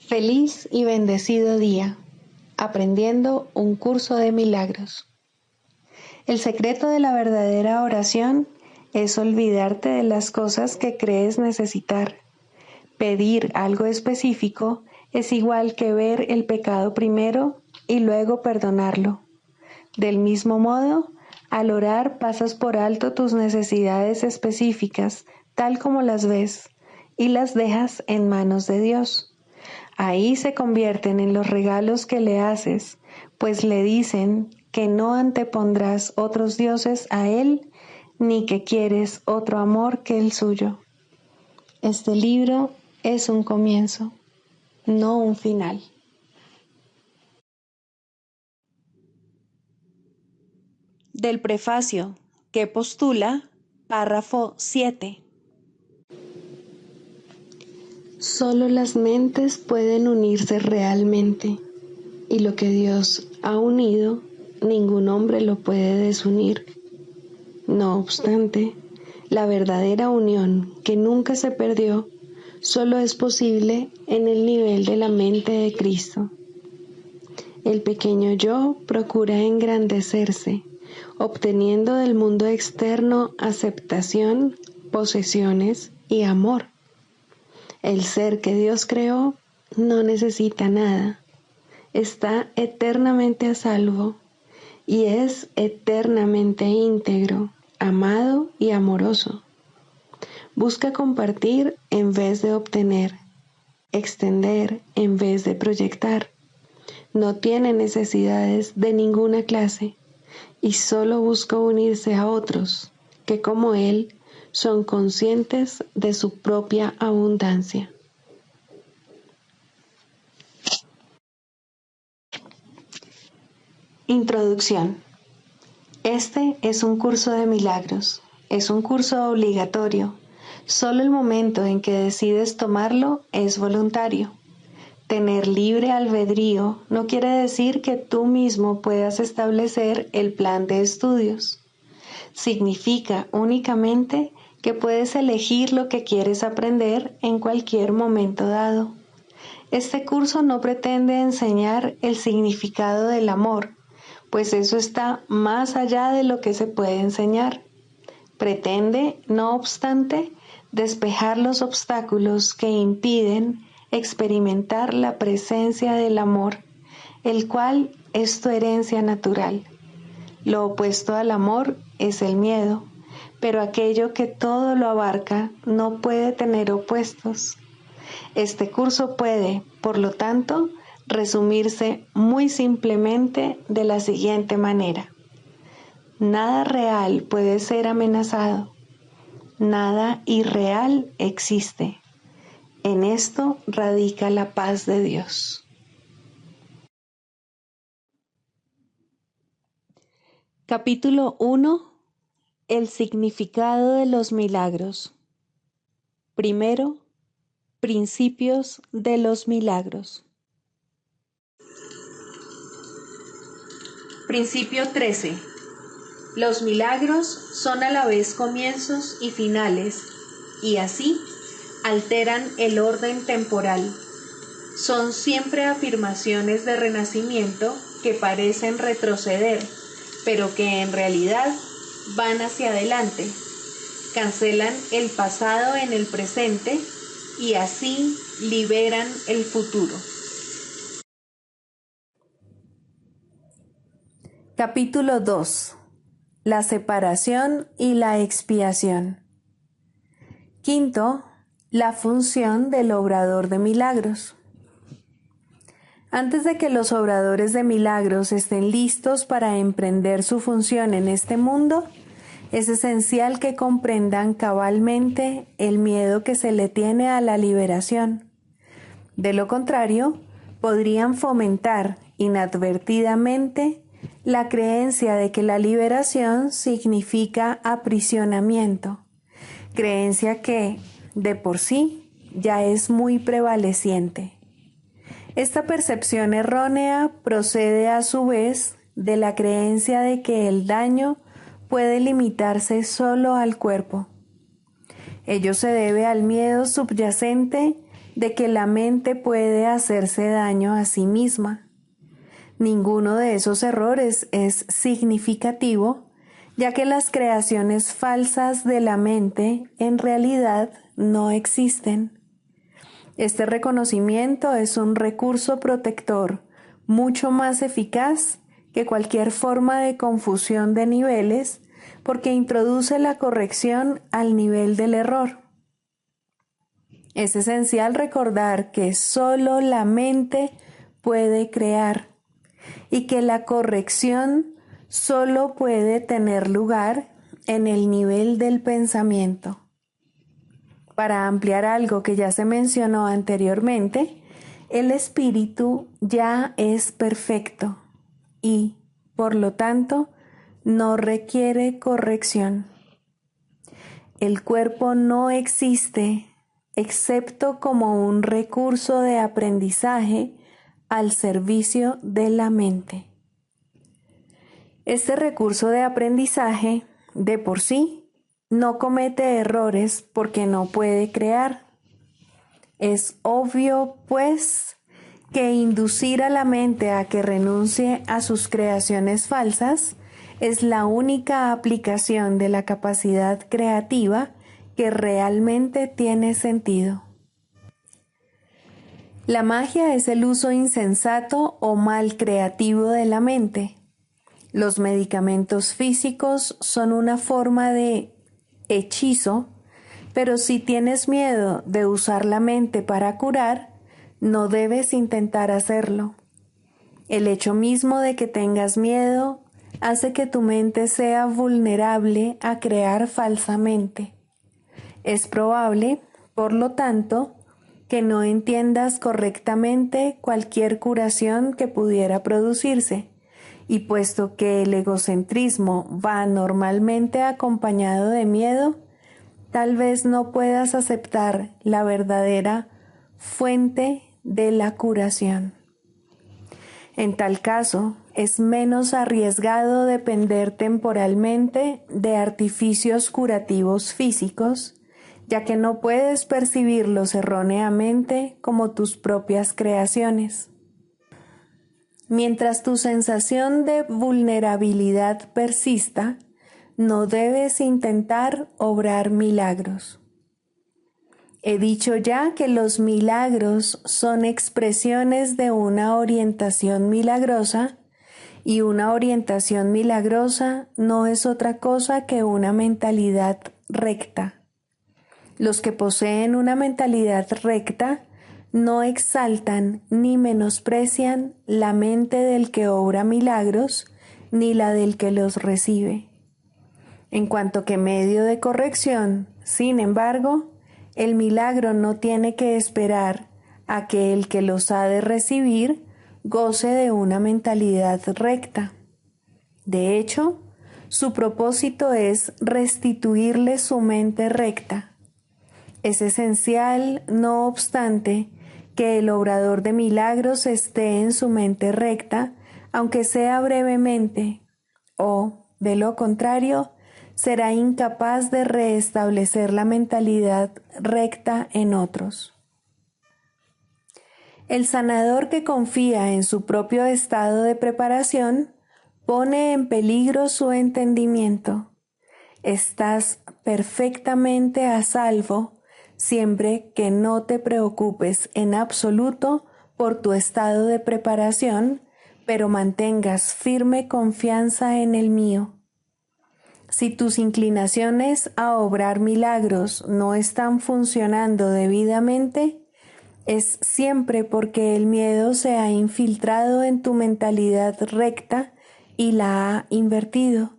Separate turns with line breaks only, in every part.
Feliz y bendecido día, aprendiendo un curso de milagros. El secreto de la verdadera oración es olvidarte de las cosas que crees necesitar. Pedir algo específico es igual que ver el pecado primero y luego perdonarlo. Del mismo modo, al orar pasas por alto tus necesidades específicas, tal como las ves, y las dejas en manos de Dios. Ahí se convierten en los regalos que le haces, pues le dicen que no antepondrás otros dioses a Él, ni que quieres otro amor que el suyo. Este libro es un comienzo, no un final. Del prefacio, que postula, párrafo 7. Solo las mentes pueden unirse realmente, y lo que Dios ha unido, ningún hombre lo puede desunir. No obstante, la verdadera unión, que nunca se perdió, solo es posible en el nivel de la mente de Cristo. El pequeño yo procura engrandecerse, obteniendo del mundo externo aceptación, posesiones y amor. El ser que Dios creó no necesita nada, está eternamente a salvo y es eternamente íntegro, amado y amoroso. Busca compartir en vez de obtener, extender en vez de proyectar. No tiene necesidades de ninguna clase y solo busca unirse a otros que, como él, son conscientes de su propia abundancia. Introducción. Este es un curso de milagros. Es un curso obligatorio. Solo el momento en que decides tomarlo es voluntario. Tener libre albedrío no quiere decir que tú mismo puedas establecer el plan de estudios. Significa únicamente que puedes elegir lo que quieres aprender en cualquier momento dado. Este curso no pretende enseñar el significado del amor, pues eso está más allá de lo que se puede enseñar. Pretende, no obstante, despejar los obstáculos que impiden experimentar la presencia del amor, el cual es tu herencia natural. Lo opuesto al amor es el miedo, pero aquello que todo lo abarca no puede tener opuestos. Este curso puede, por lo tanto, resumirse muy simplemente de la siguiente manera. Nada real puede ser amenazado. Nada irreal existe. En esto radica la paz de Dios. Capítulo 1. El significado de los milagros. Primero, principios de los milagros. Principio 13. Los milagros son a la vez comienzos y finales, y así alteran el orden temporal. Son siempre afirmaciones de renacimiento que parecen retroceder, pero que en realidad van hacia adelante. Cancelan el pasado en el presente y así liberan el futuro. Capítulo 2. La separación y la expiación. Quinto, la función del obrador de milagros. Antes de que los obradores de milagros estén listos para emprender su función en este mundo, es esencial que comprendan cabalmente el miedo que se le tiene a la liberación. De lo contrario, podrían fomentar inadvertidamente la creencia de que la liberación significa aprisionamiento, creencia que, de por sí, ya es muy prevaleciente. Esta percepción errónea procede a su vez de la creencia de que el daño puede limitarse solo al cuerpo. Ello se debe al miedo subyacente de que la mente puede hacerse daño a sí misma. Ninguno de esos errores es significativo, ya que las creaciones falsas de la mente en realidad no existen. Este reconocimiento es un recurso protector mucho más eficaz que cualquier forma de confusión de niveles, porque introduce la corrección al nivel del error. Es esencial recordar que solo la mente puede crear y que la corrección solo puede tener lugar en el nivel del pensamiento. Para ampliar algo que ya se mencionó anteriormente, el espíritu ya es perfecto y, por lo tanto, no requiere corrección. El cuerpo no existe excepto como un recurso de aprendizaje al servicio de la mente. Este recurso de aprendizaje, de por sí, no comete errores porque no puede crear. Es obvio, pues, que inducir a la mente a que renuncie a sus creaciones falsas es la única aplicación de la capacidad creativa que realmente tiene sentido. La magia es el uso insensato o mal creativo de la mente. Los medicamentos físicos son una forma de hechizo, pero si tienes miedo de usar la mente para curar, no debes intentar hacerlo. El hecho mismo de que tengas miedo hace que tu mente sea vulnerable a crear falsamente. Es probable, por lo tanto, que no entiendas correctamente cualquier curación que pudiera producirse, y puesto que el egocentrismo va normalmente acompañado de miedo, tal vez no puedas aceptar la verdadera fuente de la curación. En tal caso, es menos arriesgado depender temporalmente de artificios curativos físicos, ya que no puedes percibirlos erróneamente como tus propias creaciones. Mientras tu sensación de vulnerabilidad persista, no debes intentar obrar milagros. He dicho ya que los milagros son expresiones de una orientación milagrosa, y una orientación milagrosa no es otra cosa que una mentalidad recta. Los que poseen una mentalidad recta no exaltan ni menosprecian la mente del que obra milagros, ni la del que los recibe. En cuanto que medio de corrección, sin embargo, el milagro no tiene que esperar a que el que los ha de recibir goce de una mentalidad recta. De hecho, su propósito es restituirle su mente recta. Es esencial, no obstante, que el obrador de milagros esté en su mente recta, aunque sea brevemente, o, de lo contrario, será incapaz de restablecer la mentalidad recta en otros. El sanador que confía en su propio estado de preparación pone en peligro su entendimiento. Estás perfectamente a salvo siempre que no te preocupes en absoluto por tu estado de preparación, pero mantengas firme confianza en el mío. Si tus inclinaciones a obrar milagros no están funcionando debidamente, es siempre porque el miedo se ha infiltrado en tu mentalidad recta y la ha invertido.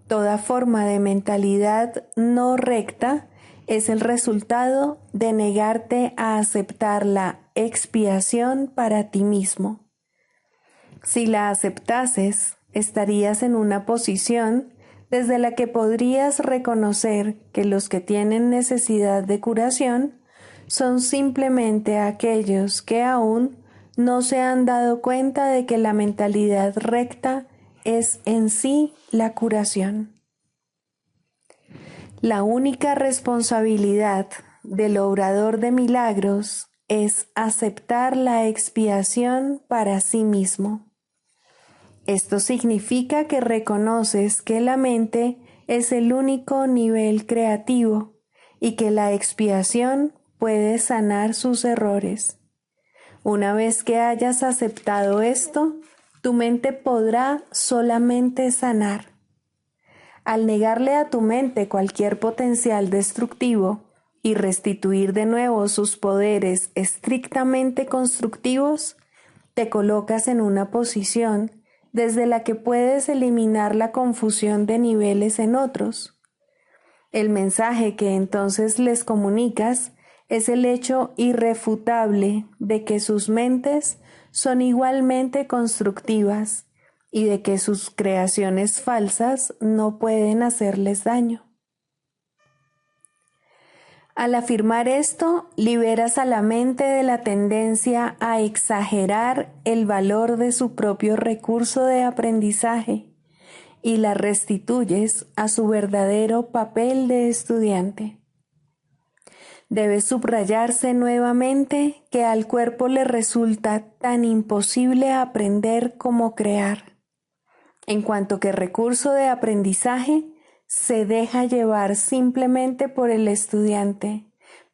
Toda forma de mentalidad no recta es el resultado de negarte a aceptar la expiación para ti mismo. Si la aceptases, estarías en una posición desde la que podrías reconocer que los que tienen necesidad de curación son simplemente aquellos que aún no se han dado cuenta de que la mentalidad recta es en sí la curación. La única responsabilidad del obrador de milagros es aceptar la expiación para sí mismo. Esto significa que reconoces que la mente es el único nivel creativo y que la expiación puede sanar sus errores. Una vez que hayas aceptado esto, tu mente podrá solamente sanar. Al negarle a tu mente cualquier potencial destructivo y restituir de nuevo sus poderes estrictamente constructivos, te colocas en una posición desde la que puedes eliminar la confusión de niveles en otros. El mensaje que entonces les comunicas es el hecho irrefutable de que sus mentes son igualmente constructivas y de que sus creaciones falsas no pueden hacerles daño. Al afirmar esto, liberas a la mente de la tendencia a exagerar el valor de su propio recurso de aprendizaje y la restituyes a su verdadero papel de estudiante. Debe subrayarse nuevamente que al cuerpo le resulta tan imposible aprender como crear, en cuanto que recurso de aprendizaje se deja llevar simplemente por el estudiante,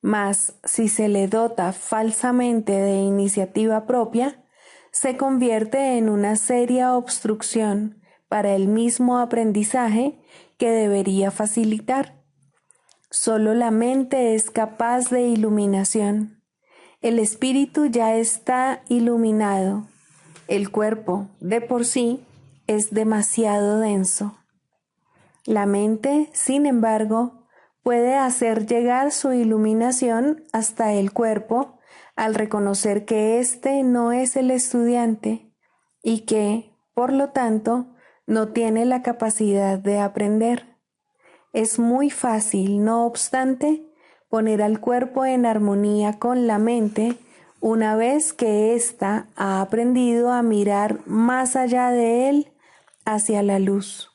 mas si se le dota falsamente de iniciativa propia, se convierte en una seria obstrucción para el mismo aprendizaje que debería facilitar. Solo la mente es capaz de iluminación. El espíritu ya está iluminado. El cuerpo, de por sí, es demasiado denso. La mente, sin embargo, puede hacer llegar su iluminación hasta el cuerpo al reconocer que éste no es el estudiante y que, por lo tanto, no tiene la capacidad de aprender. Es muy fácil, no obstante, poner al cuerpo en armonía con la mente una vez que ésta ha aprendido a mirar más allá de él hacia la luz.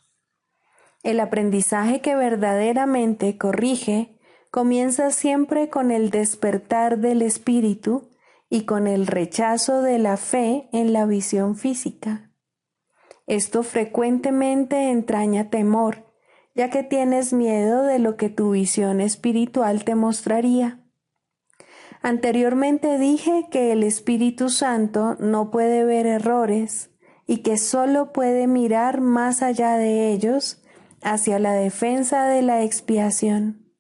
El aprendizaje que verdaderamente corrige comienza siempre con el despertar del espíritu y con el rechazo de la fe en la visión física. Esto frecuentemente entraña temor, ya que tienes miedo de lo que tu visión espiritual te mostraría. Anteriormente dije que el Espíritu Santo no puede ver errores y que solo puede mirar más allá de ellos hacia la defensa de la expiación.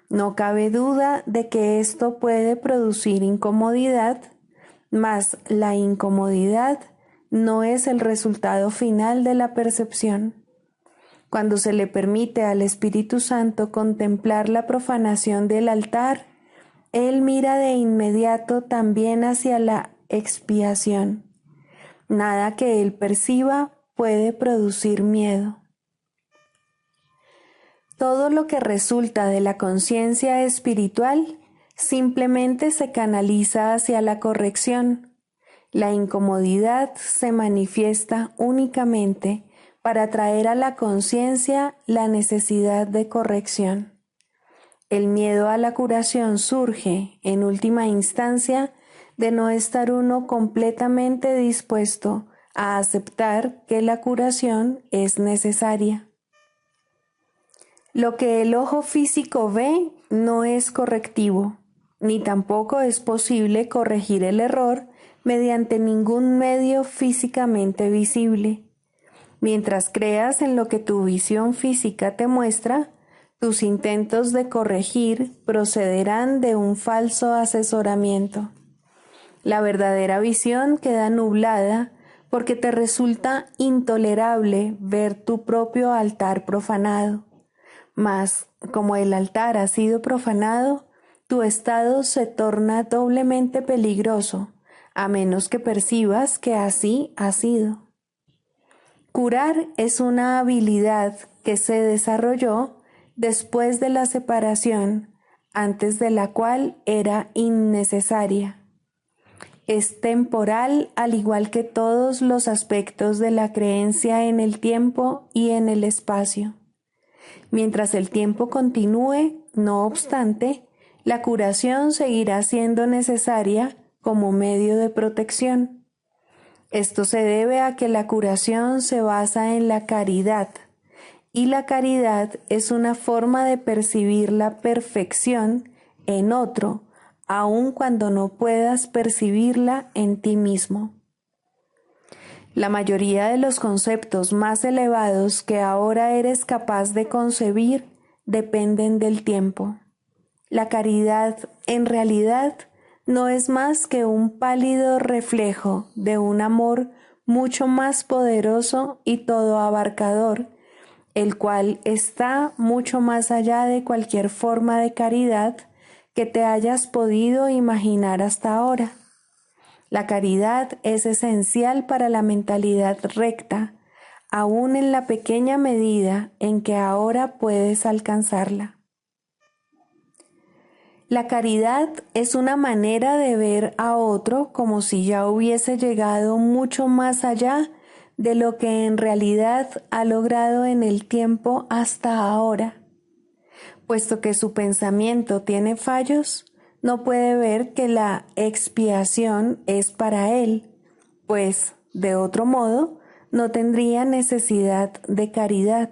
No cabe duda de que esto puede producir incomodidad, mas la incomodidad no es el resultado final de la percepción. Cuando se le permite al Espíritu Santo contemplar la profanación del altar, Él mira de inmediato también hacia la expiación. Nada que Él perciba puede producir miedo. Todo lo que resulta de la conciencia espiritual simplemente se canaliza hacia la corrección. La incomodidad se manifiesta únicamente para traer a la conciencia la necesidad de corrección. El miedo a la curación surge, en última instancia, de no estar uno completamente dispuesto a aceptar que la curación es necesaria. Lo que el ojo físico ve no es correctivo, ni tampoco es posible corregir el error mediante ningún medio físicamente visible. Mientras creas en lo que tu visión física te muestra, tus intentos de corregir procederán de un falso asesoramiento. La verdadera visión queda nublada porque te resulta intolerable ver tu propio altar profanado. Mas, como el altar ha sido profanado, tu estado se torna doblemente peligroso, a menos que percibas que así ha sido. Curar es una habilidad que se desarrolló después de la separación, antes de la cual era innecesaria. Es temporal, al igual que todos los aspectos de la creencia en el tiempo y en el espacio. Mientras el tiempo continúe, no obstante, la curación seguirá siendo necesaria como medio de protección. Esto se debe a que la curación se basa en la caridad, y la caridad es una forma de percibir la perfección en otro, aun cuando no puedas percibirla en ti mismo. La mayoría de los conceptos más elevados que ahora eres capaz de concebir dependen del tiempo. La caridad, en realidad, no es más que un pálido reflejo de un amor mucho más poderoso y todo abarcador, el cual está mucho más allá de cualquier forma de caridad que te hayas podido imaginar hasta ahora. La caridad es esencial para la mentalidad recta, aún en la pequeña medida en que ahora puedes alcanzarla. La caridad es una manera de ver a otro como si ya hubiese llegado mucho más allá de lo que en realidad ha logrado en el tiempo hasta ahora. Puesto que su pensamiento tiene fallos, no puede ver que la expiación es para él, pues, de otro modo, no tendría necesidad de caridad.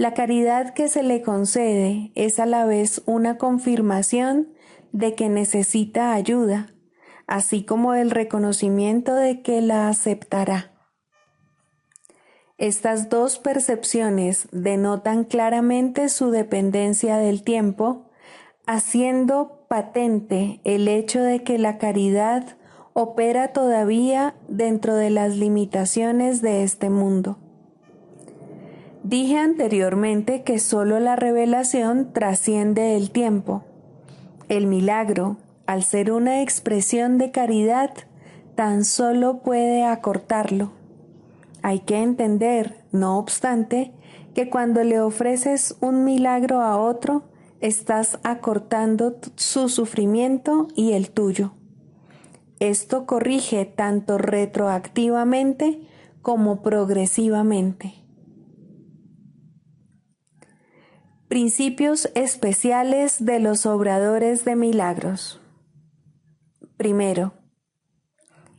La caridad que se le concede es a la vez una confirmación de que necesita ayuda, así como el reconocimiento de que la aceptará. Estas dos percepciones denotan claramente su dependencia del tiempo, haciendo patente el hecho de que la caridad opera todavía dentro de las limitaciones de este mundo. Dije anteriormente que solo la revelación trasciende el tiempo. El milagro, al ser una expresión de caridad, tan solo puede acortarlo. Hay que entender, no obstante, que cuando le ofreces un milagro a otro, estás acortando su sufrimiento y el tuyo. Esto corrige tanto retroactivamente como progresivamente. Principios especiales de los obradores de milagros. Primero,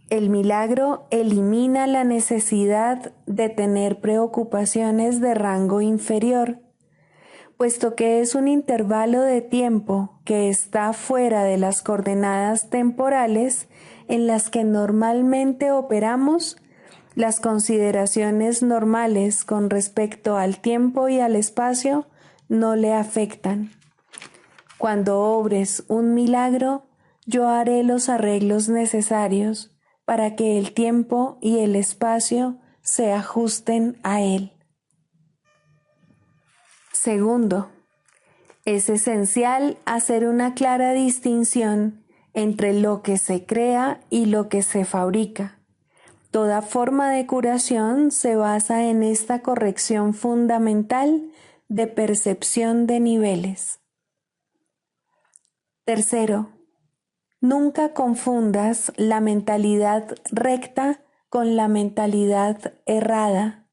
el milagro elimina la necesidad de tener preocupaciones de rango inferior, puesto que es un intervalo de tiempo que está fuera de las coordenadas temporales en las que normalmente operamos. Las consideraciones normales con respecto al tiempo y al espacio no le afectan. Cuando obres un milagro, yo haré los arreglos necesarios para que el tiempo y el espacio se ajusten a él. Segundo, es esencial hacer una clara distinción entre lo que se crea y lo que se fabrica. Toda forma de curación se basa en esta corrección fundamental de percepción de niveles. Tercero, nunca confundas la mentalidad recta con la mentalidad errada.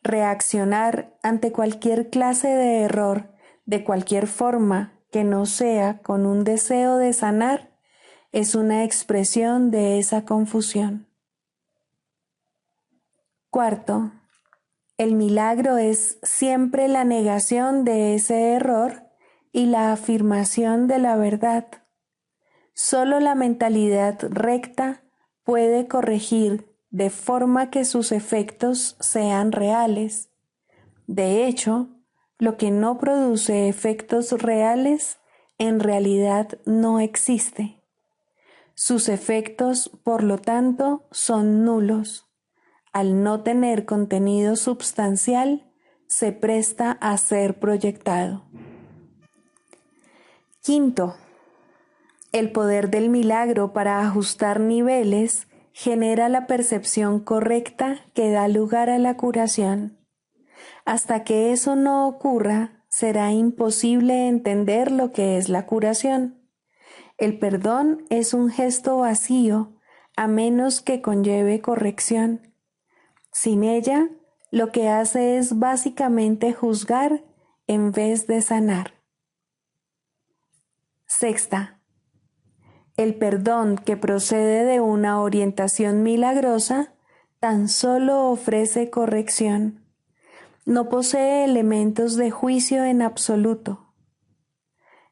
Reaccionar ante cualquier clase de error, de cualquier forma que no sea con un deseo de sanar, es una expresión de esa confusión. Cuarto, el milagro es siempre la negación de ese error y la afirmación de la verdad. Solo la mentalidad recta puede corregir de forma que sus efectos sean reales. De hecho, lo que no produce efectos reales en realidad no existe. Sus efectos, por lo tanto, son nulos. Al no tener contenido substancial, se presta a ser proyectado. Quinto, el poder del milagro para ajustar niveles genera la percepción correcta que da lugar a la curación. Hasta que eso no ocurra, será imposible entender lo que es la curación. El perdón es un gesto vacío, a menos que conlleve corrección. Sin ella, lo que hace es básicamente juzgar en vez de sanar. Sexta, el perdón que procede de una orientación milagrosa tan solo ofrece corrección. No posee elementos de juicio en absoluto.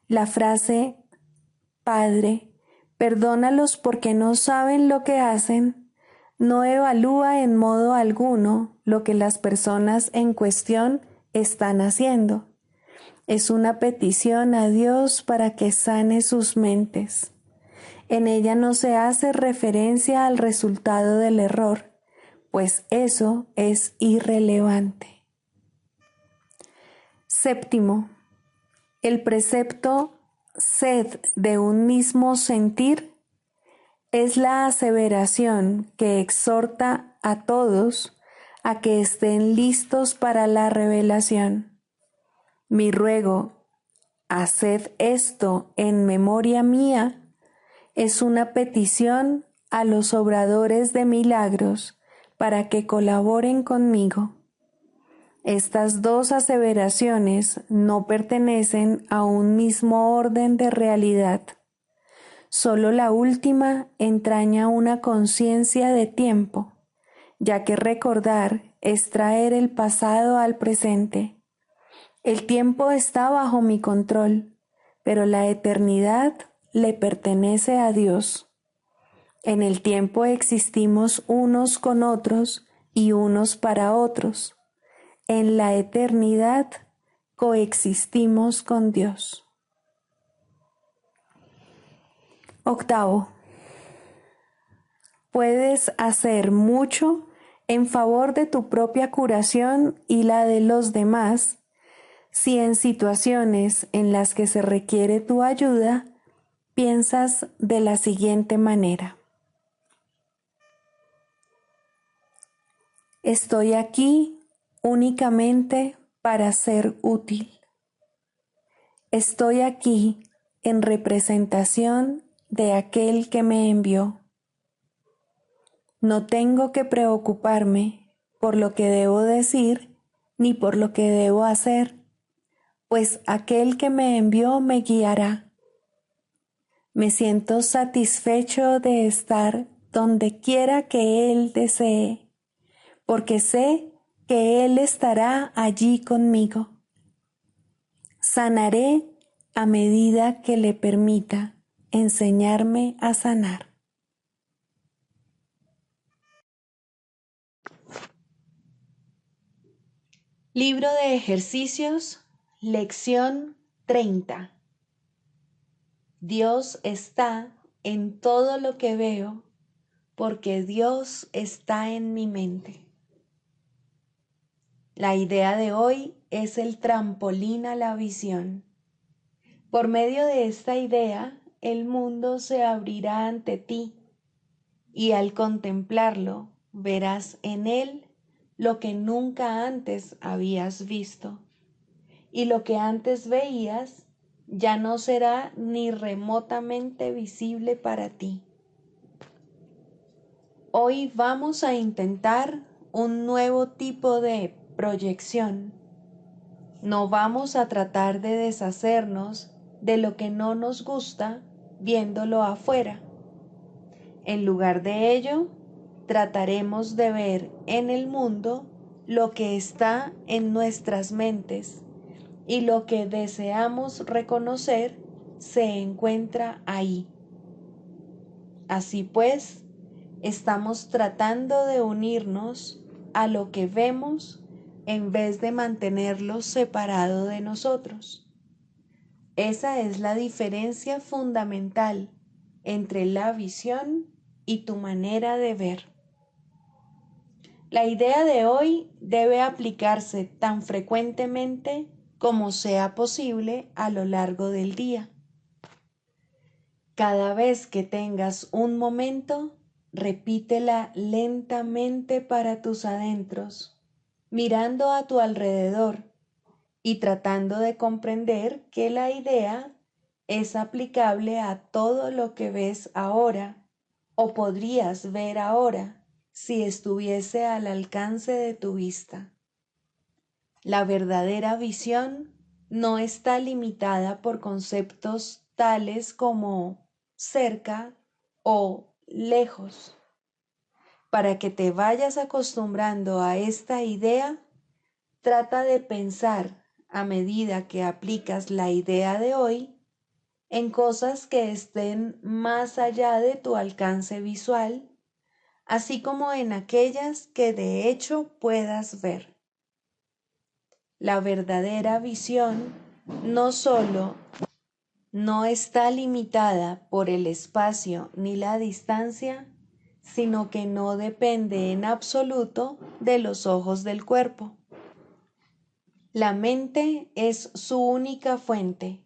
La frase, Padre, perdónalos porque no saben lo que hacen, no evalúa en modo alguno lo que las personas en cuestión están haciendo. Es una petición a Dios para que sane sus mentes. En ella no se hace referencia al resultado del error, pues eso es irrelevante. Séptimo, el precepto sed de un mismo sentir es la aseveración que exhorta a todos a que estén listos para la revelación. Mi ruego, haced esto en memoria mía, es una petición a los obradores de milagros para que colaboren conmigo. Estas dos aseveraciones no pertenecen a un mismo orden de realidad. Solo la última entraña una conciencia de tiempo, ya que recordar es traer el pasado al presente. El tiempo está bajo mi control, pero la eternidad le pertenece a Dios. En el tiempo existimos unos con otros y unos para otros. En la eternidad coexistimos con Dios. Octavo, puedes hacer mucho en favor de tu propia curación y la de los demás si en situaciones en las que se requiere tu ayuda piensas de la siguiente manera. Estoy aquí únicamente para ser útil. Estoy aquí en representación de aquel que me envió. No tengo que preocuparme por lo que debo decir ni por lo que debo hacer, pues aquel que me envió me guiará. Me siento satisfecho de estar donde quiera que Él desee, porque sé que Él estará allí conmigo. Sanaré a medida que le permita enseñarme a sanar. Libro de ejercicios, lección 30. Dios está en todo lo que veo, porque Dios está en mi mente. La idea de hoy es el trampolín a la visión. Por medio de esta idea, el mundo se abrirá ante ti y al contemplarlo verás en él lo que nunca antes habías visto, y lo que antes veías ya no será ni remotamente visible para ti. Hoy vamos a intentar un nuevo tipo de proyección. No vamos a tratar de deshacernos de lo que no nos gusta viéndolo afuera. En lugar de ello, trataremos de ver en el mundo lo que está en nuestras mentes, y lo que deseamos reconocer se encuentra ahí. Así pues, estamos tratando de unirnos a lo que vemos en vez de mantenerlo separado de nosotros. Esa es la diferencia fundamental entre la visión y tu manera de ver. La idea de hoy debe aplicarse tan frecuentemente como sea posible a lo largo del día. Cada vez que tengas un momento, repítela lentamente para tus adentros, mirando a tu alrededor y tratando de comprender que la idea es aplicable a todo lo que ves ahora o podrías ver ahora si estuviese al alcance de tu vista. La verdadera visión no está limitada por conceptos tales como cerca o lejos. Para que te vayas acostumbrando a esta idea, trata de pensar a medida que aplicas la idea de hoy en cosas que estén más allá de tu alcance visual, así como en aquellas que de hecho puedas ver. La verdadera visión no solo no está limitada por el espacio ni la distancia, sino que no depende en absoluto de los ojos del cuerpo. La mente es su única fuente.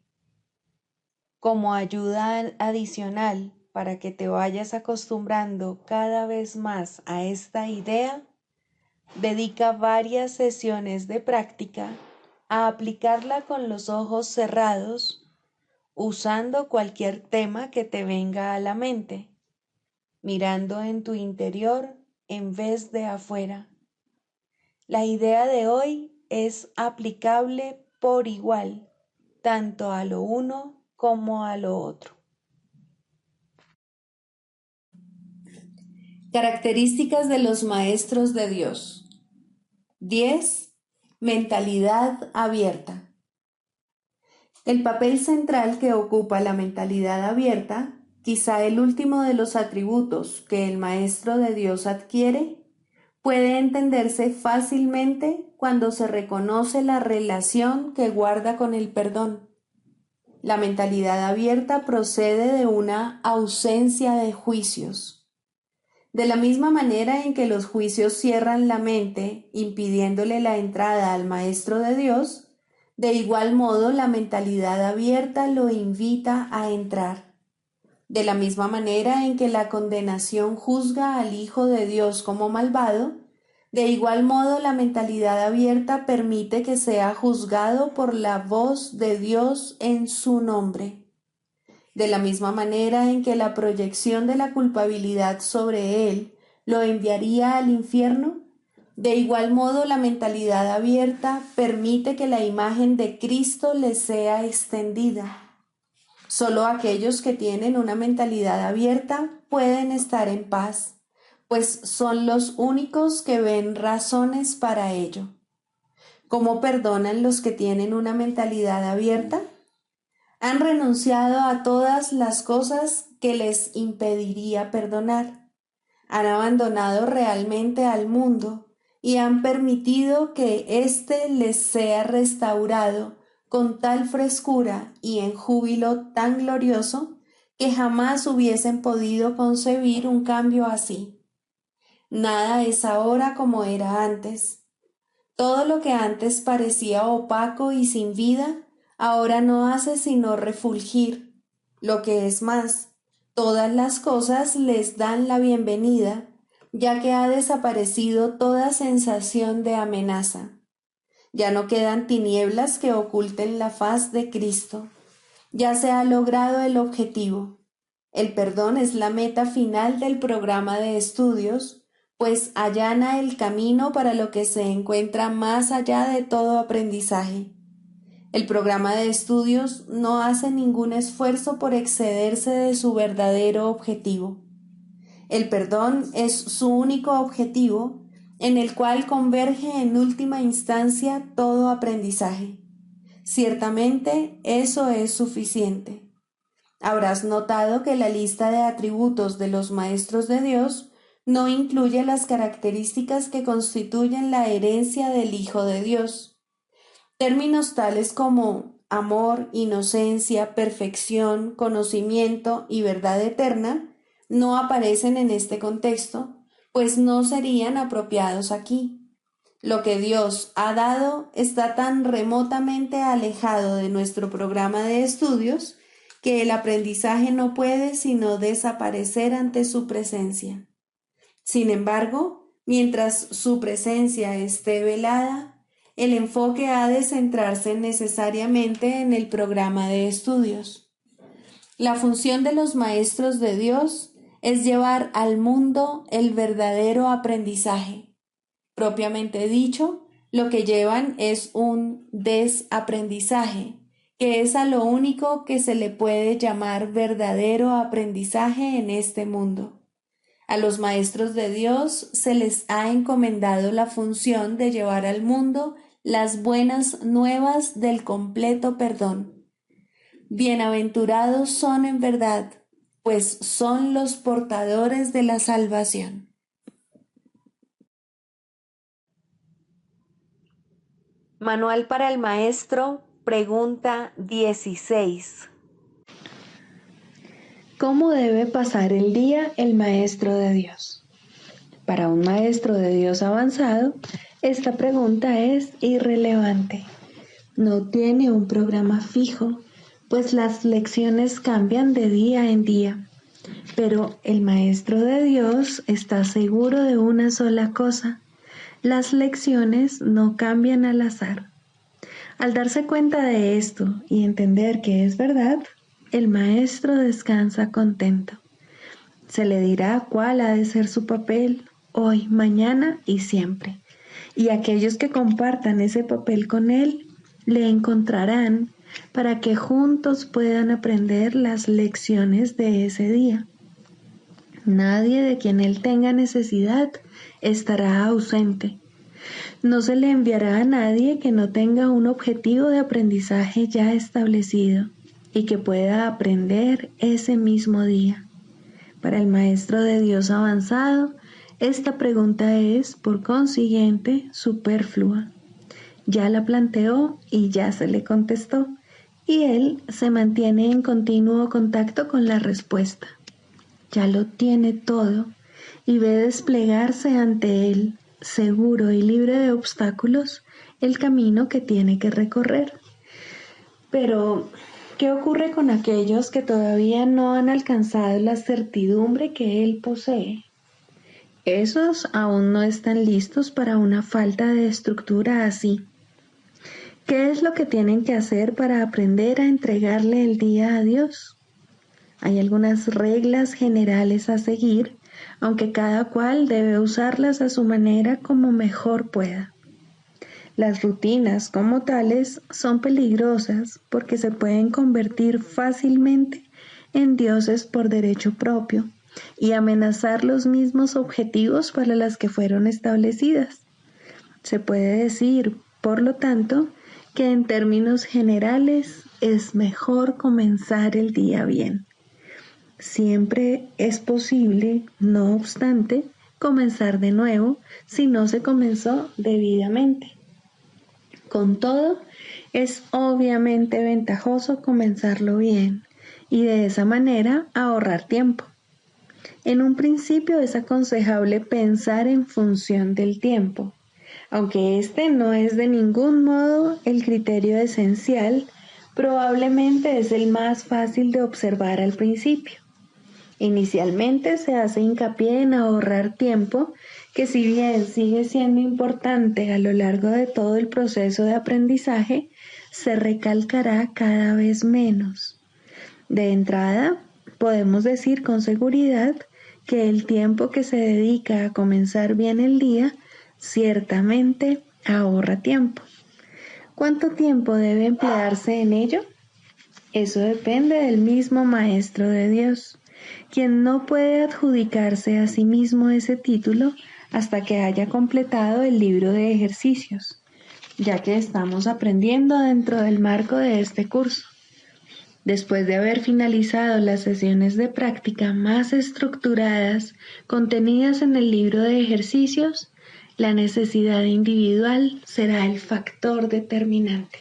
Como ayuda adicional para que te vayas acostumbrando cada vez más a esta idea, dedica varias sesiones de práctica a aplicarla con los ojos cerrados, usando cualquier tema que te venga a la mente, mirando en tu interior en vez de afuera. La idea de hoy es aplicable por igual, tanto a lo uno como a lo otro. Características de los maestros de Dios. 10. Mentalidad abierta. El papel central que ocupa la mentalidad abierta, quizá el último de los atributos que el maestro de Dios adquiere, puede entenderse fácilmente cuando se reconoce la relación que guarda con el perdón. La mentalidad abierta procede de una ausencia de juicios. De la misma manera en que los juicios cierran la mente, impidiéndole la entrada al Maestro de Dios, de igual modo la mentalidad abierta lo invita a entrar. De la misma manera en que la condenación juzga al Hijo de Dios como malvado, de igual modo la mentalidad abierta permite que sea juzgado por la voz de Dios en su nombre. De la misma manera en que la proyección de la culpabilidad sobre él lo enviaría al infierno, de igual modo la mentalidad abierta permite que la imagen de Cristo le sea extendida. Solo aquellos que tienen una mentalidad abierta pueden estar en paz, pues son los únicos que ven razones para ello. ¿Cómo perdonan los que tienen una mentalidad abierta? Han renunciado a todas las cosas que les impediría perdonar. Han abandonado realmente al mundo y han permitido que éste les sea restaurado con tal frescura y en júbilo tan glorioso que jamás hubiesen podido concebir un cambio así. Nada es ahora como era antes. Todo lo que antes parecía opaco y sin vida, ahora no hace sino refulgir. Lo que es más, todas las cosas les dan la bienvenida, ya que ha desaparecido toda sensación de amenaza. Ya no quedan tinieblas que oculten la faz de Cristo. Ya se ha logrado el objetivo. El perdón es la meta final del programa de estudios, pues allana el camino para lo que se encuentra más allá de todo aprendizaje. El programa de estudios no hace ningún esfuerzo por excederse de su verdadero objetivo. El perdón es su único objetivo, en el cual converge en última instancia todo aprendizaje. Ciertamente eso es suficiente. Habrás notado que la lista de atributos de los maestros de Dios no incluye las características que constituyen la herencia del Hijo de Dios. Términos tales como amor, inocencia, perfección, conocimiento y verdad eterna no aparecen en este contexto, pues no serían apropiados aquí. Lo que Dios ha dado está tan remotamente alejado de nuestro programa de estudios que el aprendizaje no puede sino desaparecer ante su presencia. Sin embargo, mientras su presencia esté velada, el enfoque ha de centrarse necesariamente en el programa de estudios. La función de los maestros de Dios es llevar al mundo el verdadero aprendizaje. Propiamente dicho, lo que llevan es un desaprendizaje, que es a lo único que se le puede llamar verdadero aprendizaje en este mundo. A los maestros de Dios se les ha encomendado la función de llevar al mundo las buenas nuevas del completo perdón. Bienaventurados son en verdad, pues son los portadores de la salvación. Manual para el maestro, pregunta 16. ¿Cómo debe pasar el día el maestro de Dios? Para un maestro de Dios avanzado, esta pregunta es irrelevante. No tiene un programa fijo, pues las lecciones cambian de día en día. Pero el maestro de Dios está seguro de una sola cosa: las lecciones no cambian al azar. Al darse cuenta de esto y entender que es verdad, el maestro descansa contento. Se le dirá cuál ha de ser su papel hoy, mañana y siempre. Y aquellos que compartan ese papel con él le encontrarán para que juntos puedan aprender las lecciones de ese día. Nadie de quien él tenga necesidad estará ausente. No se le enviará a nadie que no tenga un objetivo de aprendizaje ya establecido y que pueda aprender ese mismo día. Para el maestro de Dios avanzado, esta pregunta es, por consiguiente, superflua. Ya la planteó y ya se le contestó, y él se mantiene en continuo contacto con la respuesta. Ya lo tiene todo y ve desplegarse ante él, seguro y libre de obstáculos, el camino que tiene que recorrer. Pero, ¿qué ocurre con aquellos que todavía no han alcanzado la certidumbre que él posee? Esos aún no están listos para una falta de estructura así. ¿Qué es lo que tienen que hacer para aprender a entregarle el día a Dios? Hay algunas reglas generales a seguir, aunque cada cual debe usarlas a su manera como mejor pueda. Las rutinas como tales son peligrosas porque se pueden convertir fácilmente en dioses por derecho propio y amenazar los mismos objetivos para los que fueron establecidas. Se puede decir, por lo tanto, que en términos generales es mejor comenzar el día bien. Siempre es posible, no obstante, comenzar de nuevo si no se comenzó debidamente. Con todo, es obviamente ventajoso comenzarlo bien y de esa manera ahorrar tiempo. En un principio es aconsejable pensar en función del tiempo, aunque este no es de ningún modo el criterio esencial, probablemente es el más fácil de observar al principio. Inicialmente se hace hincapié en ahorrar tiempo, que si bien sigue siendo importante a lo largo de todo el proceso de aprendizaje, se recalcará cada vez menos. De entrada, podemos decir con seguridad que el tiempo que se dedica a comenzar bien el día ciertamente ahorra tiempo. ¿Cuánto tiempo debe emplearse en ello? Eso depende del mismo Maestro de Dios, quien no puede adjudicarse a sí mismo ese título hasta que haya completado el libro de ejercicios, ya que estamos aprendiendo dentro del marco de este curso. Después de haber finalizado las sesiones de práctica más estructuradas contenidas en el libro de ejercicios, la necesidad individual será el factor determinante.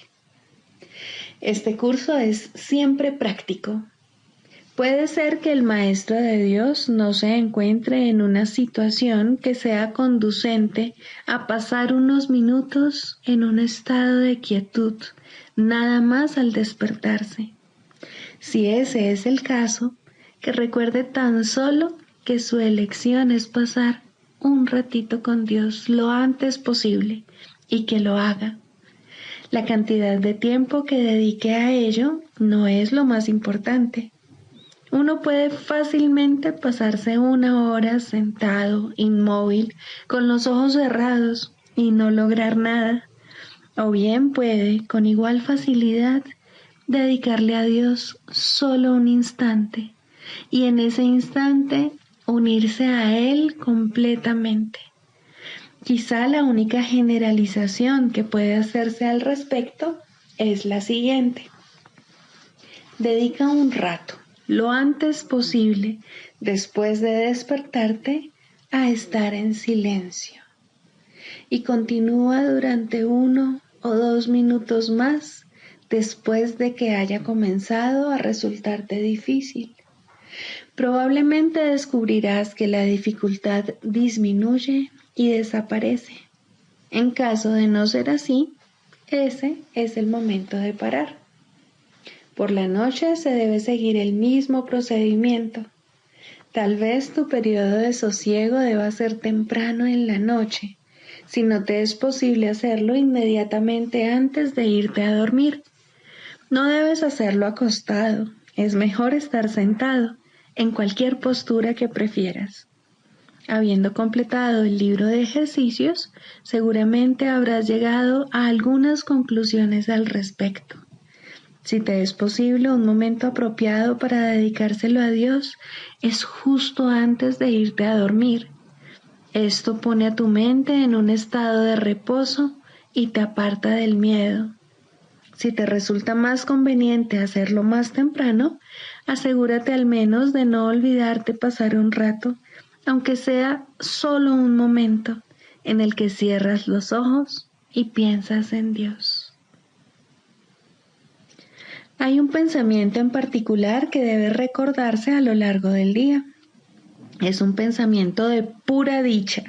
Este curso es siempre práctico. Puede ser que el Maestro de Dios no se encuentre en una situación que sea conducente a pasar unos minutos en un estado de quietud, nada más al despertarse. Si ese es el caso, que recuerde tan solo que su elección es pasar un ratito con Dios lo antes posible y que lo haga. La cantidad de tiempo que dedique a ello no es lo más importante. Uno puede fácilmente pasarse 1 hora sentado, inmóvil, con los ojos cerrados y no lograr nada. O bien puede, con igual facilidad, dedicarle a Dios solo un instante y en ese instante unirse a Él completamente. Quizá la única generalización que puede hacerse al respecto es la siguiente. Dedica un rato, lo antes posible, después de despertarte, a estar en silencio. Y continúa durante 1 o 2 minutos más después de que haya comenzado a resultarte difícil. Probablemente descubrirás que la dificultad disminuye y desaparece. En caso de no ser así, ese es el momento de parar. Por la noche se debe seguir el mismo procedimiento. Tal vez tu periodo de sosiego deba ser temprano en la noche, si no te es posible hacerlo inmediatamente antes de irte a dormir. No debes hacerlo acostado, es mejor estar sentado, en cualquier postura que prefieras. Habiendo completado el libro de ejercicios, seguramente habrás llegado a algunas conclusiones al respecto. Si te es posible, un momento apropiado para dedicárselo a Dios es justo antes de irte a dormir. Esto pone a tu mente en un estado de reposo y te aparta del miedo. Si te resulta más conveniente hacerlo más temprano, asegúrate al menos de no olvidarte pasar un rato, aunque sea solo un momento, en el que cierras los ojos y piensas en Dios. Hay un pensamiento en particular que debe recordarse a lo largo del día. Es un pensamiento de pura dicha,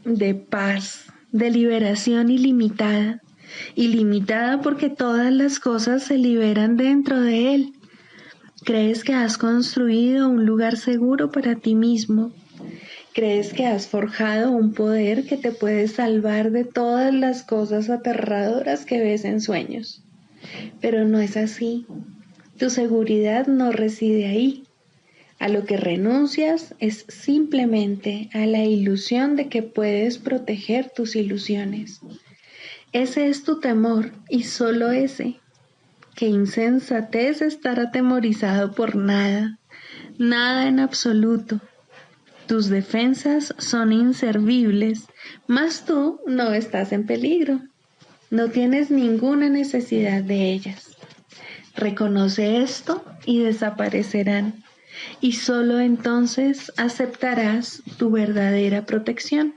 de paz, de liberación ilimitada. Ilimitada porque todas las cosas se liberan dentro de él. Crees que has construido un lugar seguro para ti mismo. Crees que has forjado un poder que te puede salvar de todas las cosas aterradoras que ves en sueños. Pero no es así. Tu seguridad no reside ahí. A lo que renuncias es simplemente a la ilusión de que puedes proteger tus ilusiones. Ese es tu temor y solo ese. Qué insensatez estar atemorizado por nada, nada en absoluto. Tus defensas son inservibles, mas tú no estás en peligro. No tienes ninguna necesidad de ellas. Reconoce esto y desaparecerán, y solo entonces aceptarás tu verdadera protección.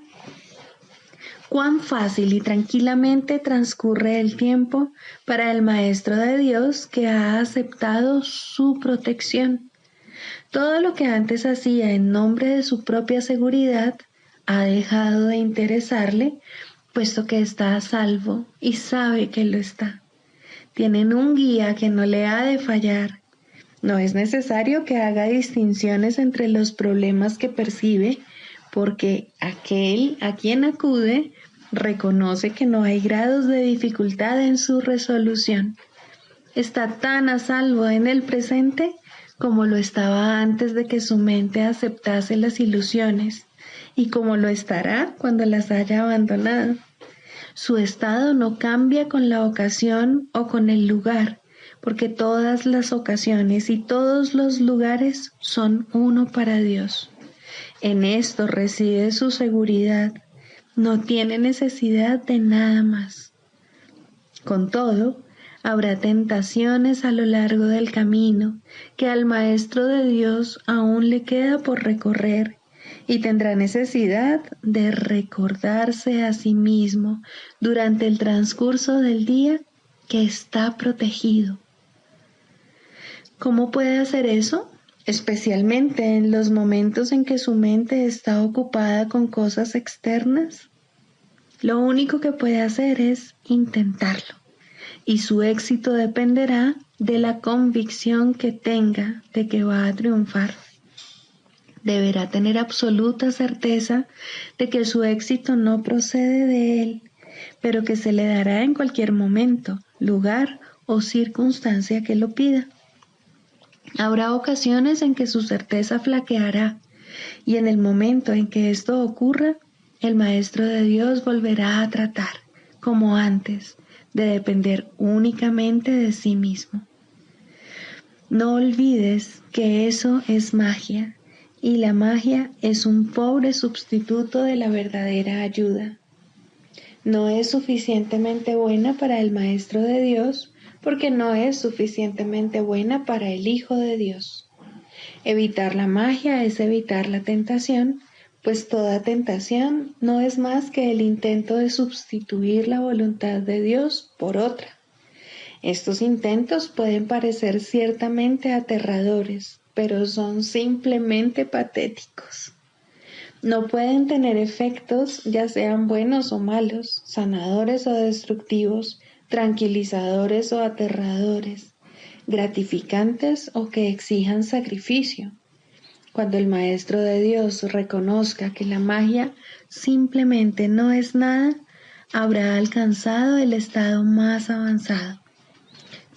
Cuán fácil y tranquilamente transcurre el tiempo para el Maestro de Dios que ha aceptado su protección. Todo lo que antes hacía en nombre de su propia seguridad ha dejado de interesarle, puesto que está a salvo y sabe que lo está. Tienen un guía que no le ha de fallar. No es necesario que haga distinciones entre los problemas que percibe, porque aquel a quien acude reconoce que no hay grados de dificultad en su resolución. Está tan a salvo en el presente como lo estaba antes de que su mente aceptase las ilusiones, y como lo estará cuando las haya abandonado. Su estado no cambia con la ocasión o con el lugar, porque todas las ocasiones y todos los lugares son uno para Dios. En esto reside su seguridad. No tiene necesidad de nada más. Con todo, habrá tentaciones a lo largo del camino que al Maestro de Dios aún le queda por recorrer y tendrá necesidad de recordarse a sí mismo durante el transcurso del día que está protegido. ¿Cómo puede hacer eso? Especialmente en los momentos en que su mente está ocupada con cosas externas. Lo único que puede hacer es intentarlo, y su éxito dependerá de la convicción que tenga de que va a triunfar. Deberá tener absoluta certeza de que su éxito no procede de él, pero que se le dará en cualquier momento, lugar o circunstancia que lo pida. Habrá ocasiones en que su certeza flaqueará, y en el momento en que esto ocurra, el Maestro de Dios volverá a tratar, como antes, de depender únicamente de sí mismo. No olvides que eso es magia, y la magia es un pobre sustituto de la verdadera ayuda. No es suficientemente buena para el Maestro de Dios, porque no es suficientemente buena para el Hijo de Dios. Evitar la magia es evitar la tentación, pues toda tentación no es más que el intento de sustituir la voluntad de Dios por otra. Estos intentos pueden parecer ciertamente aterradores, pero son simplemente patéticos. No pueden tener efectos, ya sean buenos o malos, sanadores o destructivos, tranquilizadores o aterradores, gratificantes o que exijan sacrificio. Cuando el Maestro de Dios reconozca que la magia simplemente no es nada, habrá alcanzado el estado más avanzado.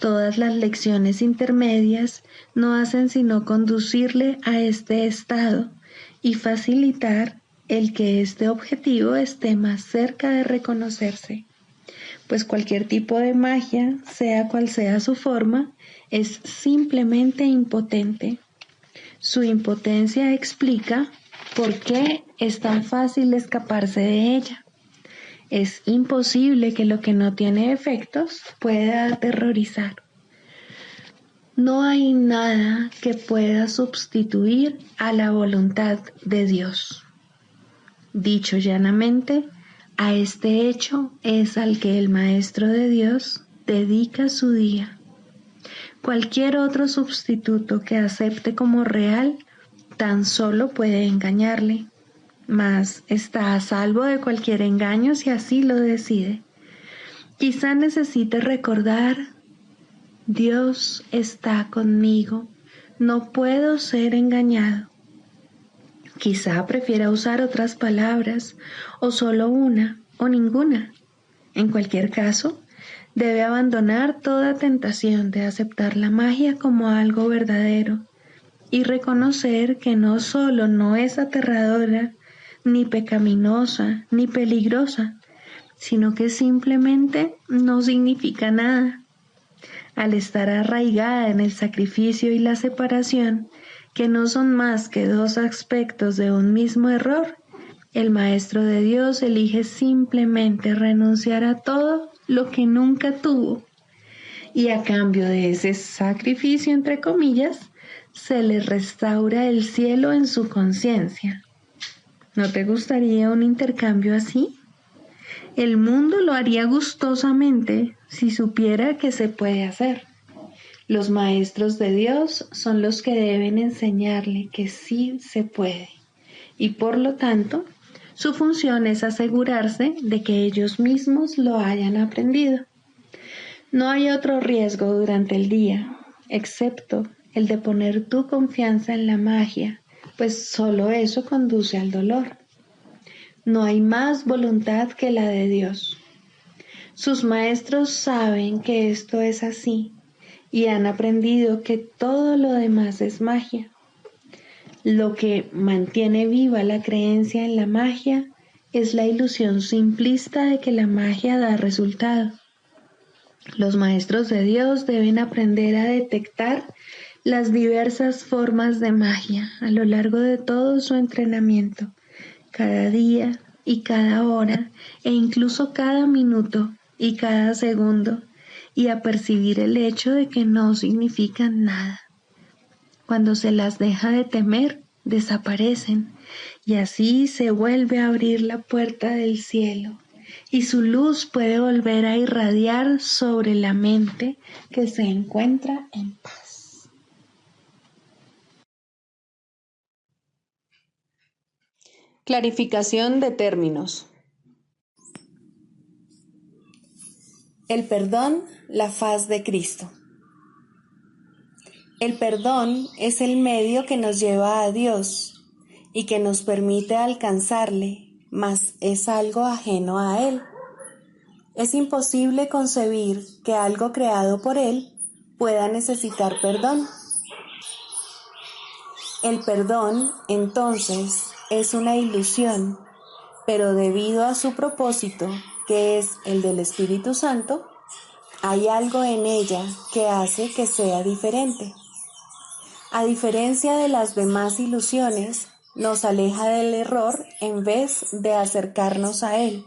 Todas las lecciones intermedias no hacen sino conducirle a este estado y facilitar el que este objetivo esté más cerca de reconocerse, pues cualquier tipo de magia, sea cual sea su forma, es simplemente impotente. Su impotencia explica por qué es tan fácil escaparse de ella. Es imposible que lo que no tiene efectos pueda aterrorizar. No hay nada que pueda sustituir a la voluntad de Dios. Dicho llanamente, a este hecho es al que el Maestro de Dios dedica su día. Cualquier otro sustituto que acepte como real tan solo puede engañarle, mas está a salvo de cualquier engaño si así lo decide. Quizá necesite recordar: Dios está conmigo, no puedo ser engañado. Quizá prefiera usar otras palabras, o solo una, o ninguna. En cualquier caso, debe abandonar toda tentación de aceptar la magia como algo verdadero y reconocer que no solo no es aterradora, ni pecaminosa, ni peligrosa, sino que simplemente no significa nada. Al estar arraigada en el sacrificio y la separación, que no son más que dos aspectos de un mismo error, el Maestro de Dios elige simplemente renunciar a todo lo que nunca tuvo, y a cambio de ese sacrificio, entre comillas, se le restaura el cielo en su conciencia. ¿No te gustaría un intercambio así? El mundo lo haría gustosamente si supiera que se puede hacer. Los maestros de Dios son los que deben enseñarle que sí se puede, y por lo tanto, su función es asegurarse de que ellos mismos lo hayan aprendido. No hay otro riesgo durante el día, excepto el de poner tu confianza en la magia, pues solo eso conduce al dolor. No hay más voluntad que la de Dios. Sus maestros saben que esto es así y han aprendido que todo lo demás es magia. Lo que mantiene viva la creencia en la magia es la ilusión simplista de que la magia da resultado. Los maestros de Dios deben aprender a detectar las diversas formas de magia a lo largo de todo su entrenamiento, cada día y cada hora, e incluso cada minuto y cada segundo, y a percibir el hecho de que no significan nada. Cuando se las deja de temer, desaparecen, y así se vuelve a abrir la puerta del cielo, y su luz puede volver a irradiar sobre la mente que se encuentra en paz.
Clarificación de términos. El perdón, la faz de Cristo. El perdón es el medio que nos lleva a Dios y que nos permite alcanzarle, mas es algo ajeno a Él. Es imposible concebir que algo creado por Él pueda necesitar perdón. El perdón, entonces, es una ilusión, pero debido a su propósito, que es el del Espíritu Santo, hay algo en ella que hace que sea diferente. A diferencia de las demás ilusiones, nos aleja del error en vez de acercarnos a él.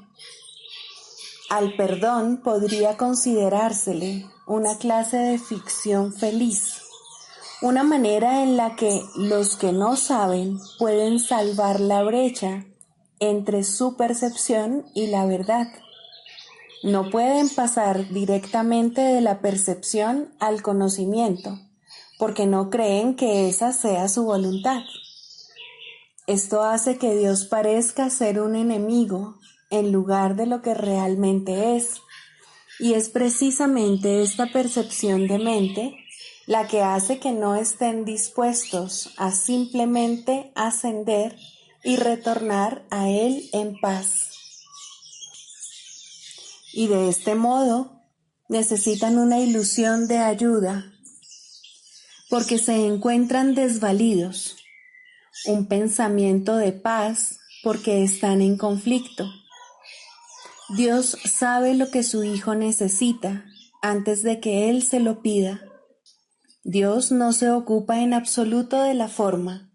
Al perdón podría considerársele una clase de ficción feliz, una manera en la que los que no saben pueden salvar la brecha entre su percepción y la verdad. No pueden pasar directamente de la percepción al conocimiento, porque no creen que esa sea su voluntad. Esto hace que Dios parezca ser un enemigo en lugar de lo que realmente es, y es precisamente esta percepción de mente la que hace que no estén dispuestos a simplemente ascender y retornar a Él en paz. Y de este modo necesitan una ilusión de ayuda, porque se encuentran desvalidos, un pensamiento de paz porque están en conflicto. Dios sabe lo que su Hijo necesita antes de que Él se lo pida. Dios no se ocupa en absoluto de la forma,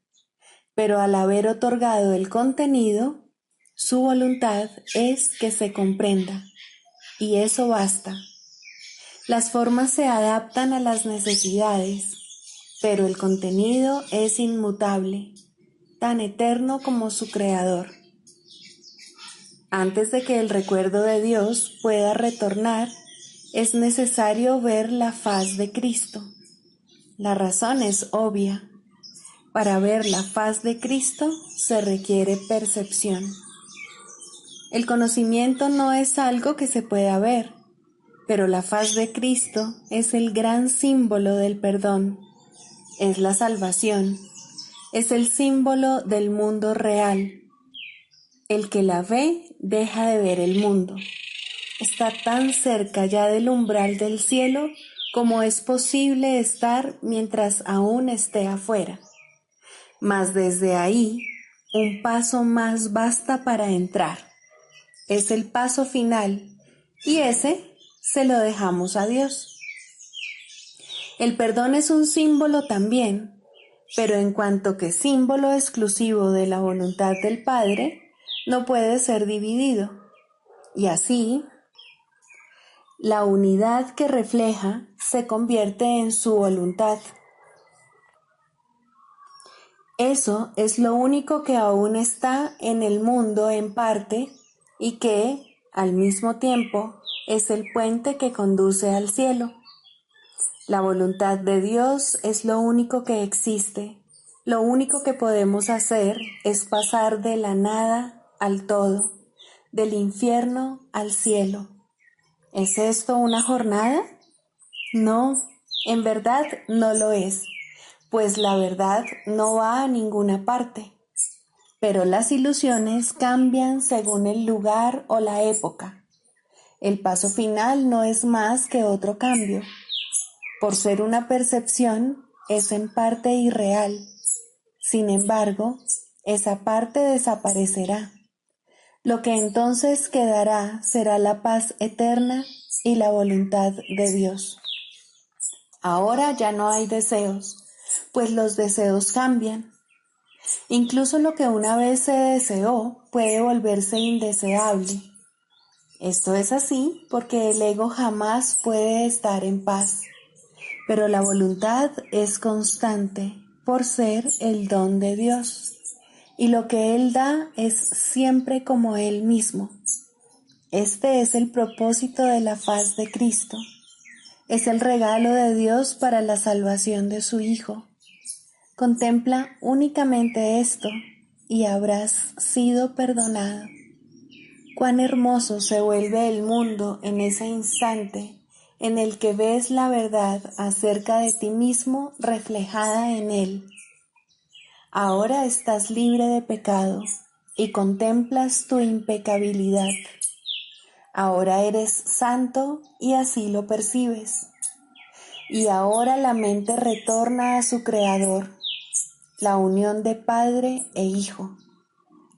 pero al haber otorgado el contenido, su voluntad es que se comprenda, y eso basta. Las formas se adaptan a las necesidades, pero el contenido es inmutable, tan eterno como su Creador. Antes de que el recuerdo de Dios pueda retornar, es necesario ver la faz de Cristo. La razón es obvia. Para ver la faz de Cristo se requiere percepción. El conocimiento no es algo que se pueda ver, pero la faz de Cristo es el gran símbolo del perdón, es la salvación, es el símbolo del mundo real. El que la ve deja de ver el mundo. Está tan cerca ya del umbral del cielo como es posible estar mientras aún esté afuera. Mas desde ahí, un paso más basta para entrar. Es el paso final, y ese se lo dejamos a Dios. El perdón es un símbolo también, pero en cuanto que símbolo exclusivo de la voluntad del Padre, no puede ser dividido. Y así, la unidad que refleja se convierte en su voluntad. Eso es lo único que aún está en el mundo en parte y que, al mismo tiempo, es el puente que conduce al cielo. La voluntad de Dios es lo único que existe. Lo único que podemos hacer es pasar de la nada al todo, del infierno al cielo. ¿Es esto una jornada? No, en verdad no lo es, pues la verdad no va a ninguna parte. Pero las ilusiones cambian según el lugar o la época. El paso final no es más que otro cambio. Por ser una percepción, es en parte irreal. Sin embargo, esa parte desaparecerá. Lo que entonces quedará será la paz eterna y la voluntad de Dios. Ahora ya no hay deseos, pues los deseos cambian. Incluso lo que una vez se deseó puede volverse indeseable. Esto es así porque el ego jamás puede estar en paz, pero la voluntad es constante por ser el don de Dios, y lo que Él da es siempre como Él mismo. Este es el propósito de la faz de Cristo. Es el regalo de Dios para la salvación de su Hijo. Contempla únicamente esto y habrás sido perdonado. Cuán hermoso se vuelve el mundo en ese instante en el que ves la verdad acerca de ti mismo reflejada en él. Ahora estás libre de pecado y contemplas tu impecabilidad. Ahora eres santo y así lo percibes. Y ahora la mente retorna a su Creador, la unión de Padre e Hijo,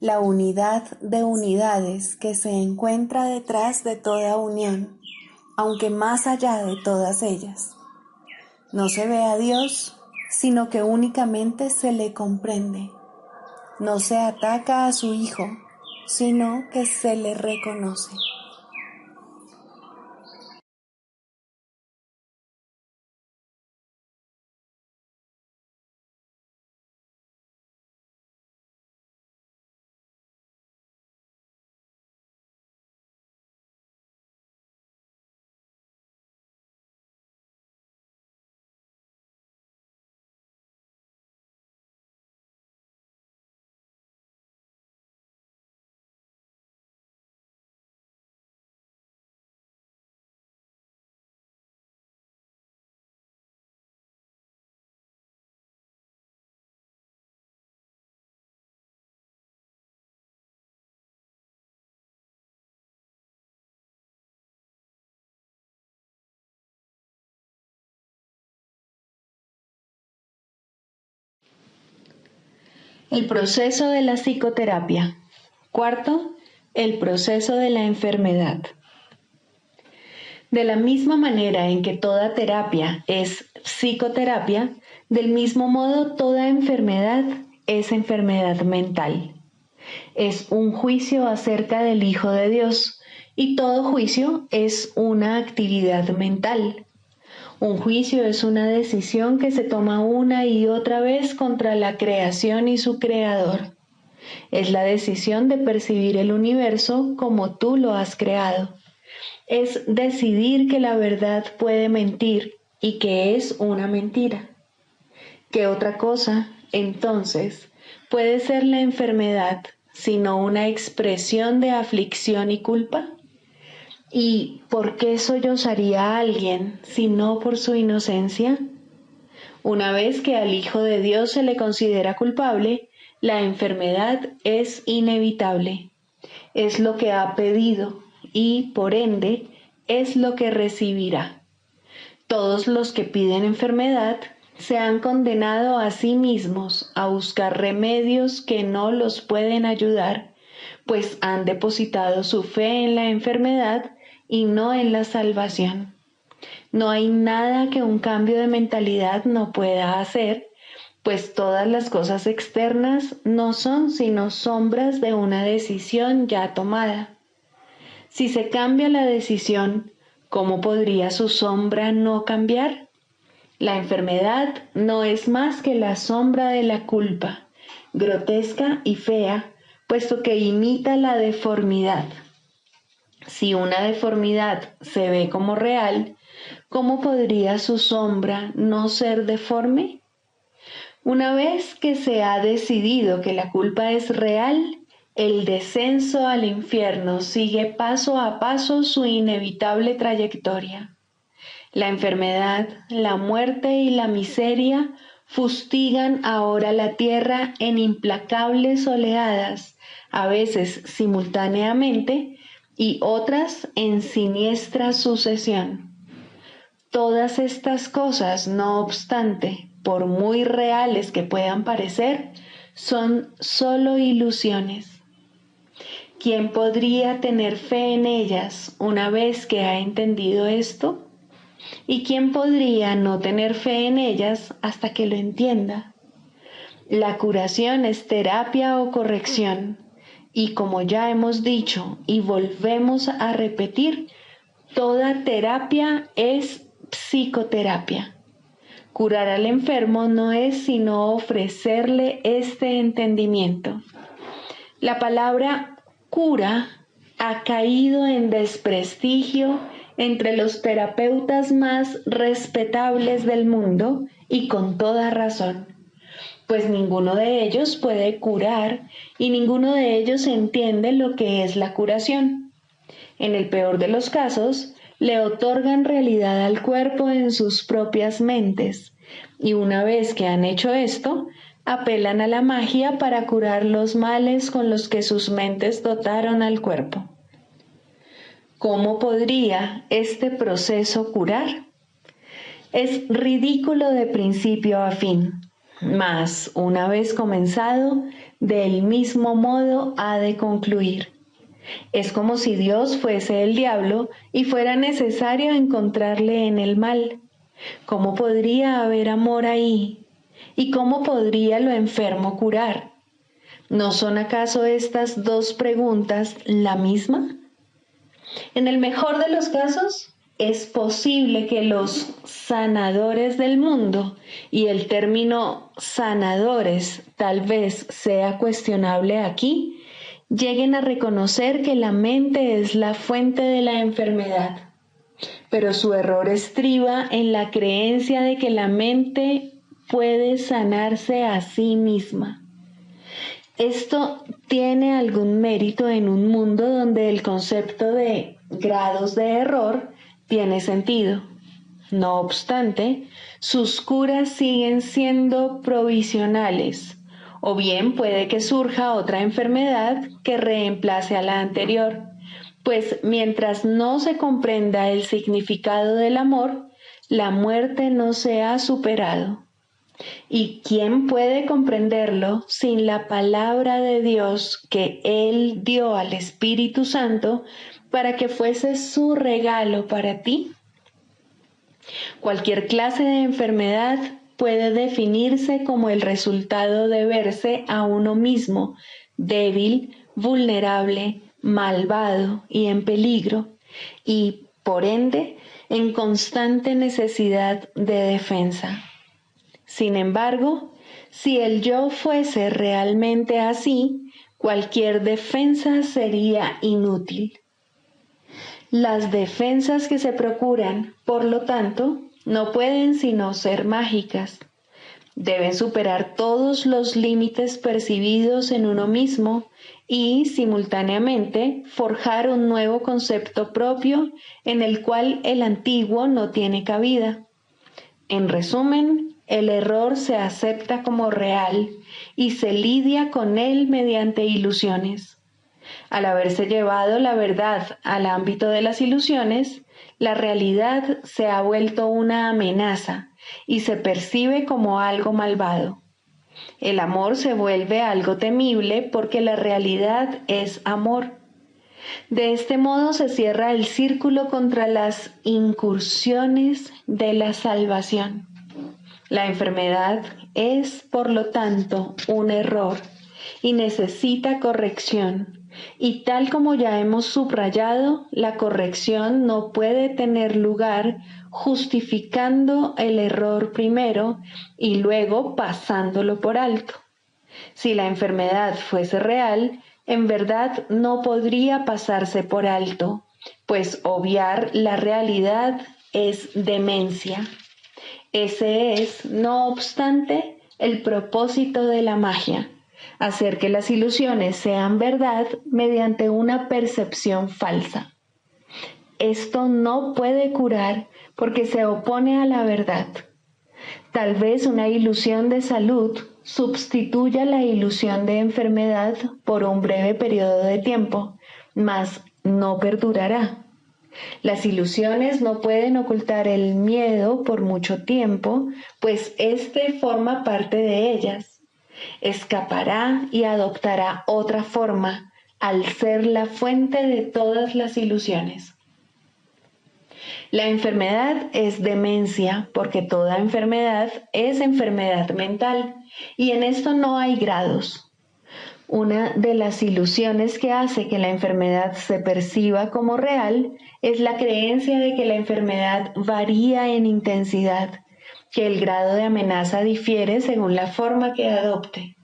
la unidad de unidades que se encuentra detrás de toda unión, aunque más allá de todas ellas. No se ve a Dios, sino que únicamente se le comprende. No se ataca a su hijo, sino que se le reconoce.
El proceso de la psicoterapia. Cuarto, el proceso de la enfermedad. De la misma manera en que toda terapia es psicoterapia, del mismo modo toda enfermedad es enfermedad mental. Es un juicio acerca del Hijo de Dios, y todo juicio es una actividad mental. Un juicio es una decisión que se toma una y otra vez contra la creación y su creador. Es la decisión de percibir el universo como tú lo has creado. Es decidir que la verdad puede mentir y que es una mentira. ¿Qué otra cosa, entonces, puede ser la enfermedad sino una expresión de aflicción y culpa? ¿Y por qué sollozaría a alguien si no por su inocencia? Una vez que al Hijo de Dios se le considera culpable, la enfermedad es inevitable. Es lo que ha pedido y, por ende, es lo que recibirá. Todos los que piden enfermedad se han condenado a sí mismos a buscar remedios que no los pueden ayudar, pues han depositado su fe en la enfermedad y no en la salvación. No hay nada que un cambio de mentalidad no pueda hacer, pues todas las cosas externas no son sino sombras de una decisión ya tomada. Si se cambia la decisión, ¿cómo podría su sombra no cambiar? La enfermedad no es más que la sombra de la culpa, grotesca y fea, puesto que imita la deformidad. Si una deformidad se ve como real, ¿cómo podría su sombra no ser deforme? Una vez que se ha decidido que la culpa es real, el descenso al infierno sigue paso a paso su inevitable trayectoria. La enfermedad, la muerte y la miseria fustigan ahora la tierra en implacables oleadas, a veces simultáneamente y otras en siniestra sucesión. Todas estas cosas, no obstante, por muy reales que puedan parecer, son solo ilusiones. ¿Quién podría tener fe en ellas una vez que ha entendido esto? ¿Y quién podría no tener fe en ellas hasta que lo entienda? La curación es terapia o corrección, y como ya hemos dicho y volvemos a repetir, toda terapia es psicoterapia. Curar al enfermo no es sino ofrecerle este entendimiento. La palabra cura ha caído en desprestigio entre los terapeutas más respetables del mundo y con toda razón, pues ninguno de ellos puede curar y ninguno de ellos entiende lo que es la curación. En el peor de los casos, le otorgan realidad al cuerpo en sus propias mentes, y una vez que han hecho esto, apelan a la magia para curar los males con los que sus mentes dotaron al cuerpo. ¿Cómo podría este proceso curar? Es ridículo de principio a fin, mas una vez comenzado, del mismo modo ha de concluir. Es como si Dios fuese el diablo y fuera necesario encontrarle en el mal. ¿Cómo podría haber amor ahí? ¿Y cómo podría lo enfermo curar? ¿No son acaso estas dos preguntas la misma? En el mejor de los casos, es posible que los sanadores del mundo, y el término sanadores tal vez sea cuestionable aquí, lleguen a reconocer que la mente es la fuente de la enfermedad. Pero su error estriba en la creencia de que la mente puede sanarse a sí misma. Esto tiene algún mérito en un mundo donde el concepto de grados de error tiene sentido. No obstante, sus curas siguen siendo provisionales, o bien puede que surja otra enfermedad que reemplace a la anterior, pues mientras no se comprenda el significado del amor, la muerte no se ha superado. ¿Y quién puede comprenderlo sin la palabra de Dios que Él dio al Espíritu Santo para que fuese su regalo para ti? Cualquier clase de enfermedad puede definirse como el resultado de verse a uno mismo débil, vulnerable, malvado y en peligro, y, por ende, en constante necesidad de defensa. Sin embargo, si el yo fuese realmente así, cualquier defensa sería inútil. Las defensas que se procuran, por lo tanto, no pueden sino ser mágicas. Deben superar todos los límites percibidos en uno mismo y, simultáneamente, forjar un nuevo concepto propio en el cual el antiguo no tiene cabida. En resumen, el error se acepta como real y se lidia con él mediante ilusiones. Al haberse llevado la verdad al ámbito de las ilusiones, la realidad se ha vuelto una amenaza y se percibe como algo malvado. El amor se vuelve algo temible porque la realidad es amor. De este modo se cierra el círculo contra las incursiones de la salvación. La enfermedad es, por lo tanto, un error y necesita corrección. Y tal como ya hemos subrayado, la corrección no puede tener lugar justificando el error primero y luego pasándolo por alto. Si la enfermedad fuese real, en verdad no podría pasarse por alto, pues obviar la realidad es demencia. Ese es, no obstante, el propósito de la magia, hacer que las ilusiones sean verdad mediante una percepción falsa. Esto no puede curar porque se opone a la verdad. Tal vez una ilusión de salud sustituya la ilusión de enfermedad por un breve periodo de tiempo, mas no perdurará. Las ilusiones no pueden ocultar el miedo por mucho tiempo, pues éste forma parte de ellas. Escapará y adoptará otra forma al ser la fuente de todas las ilusiones. La enfermedad es demencia porque toda enfermedad es enfermedad mental y en esto no hay grados. Una de las ilusiones que hace que la enfermedad se perciba como real es la creencia de que la enfermedad varía en intensidad, que el grado de amenaza difiere según la forma que adopte.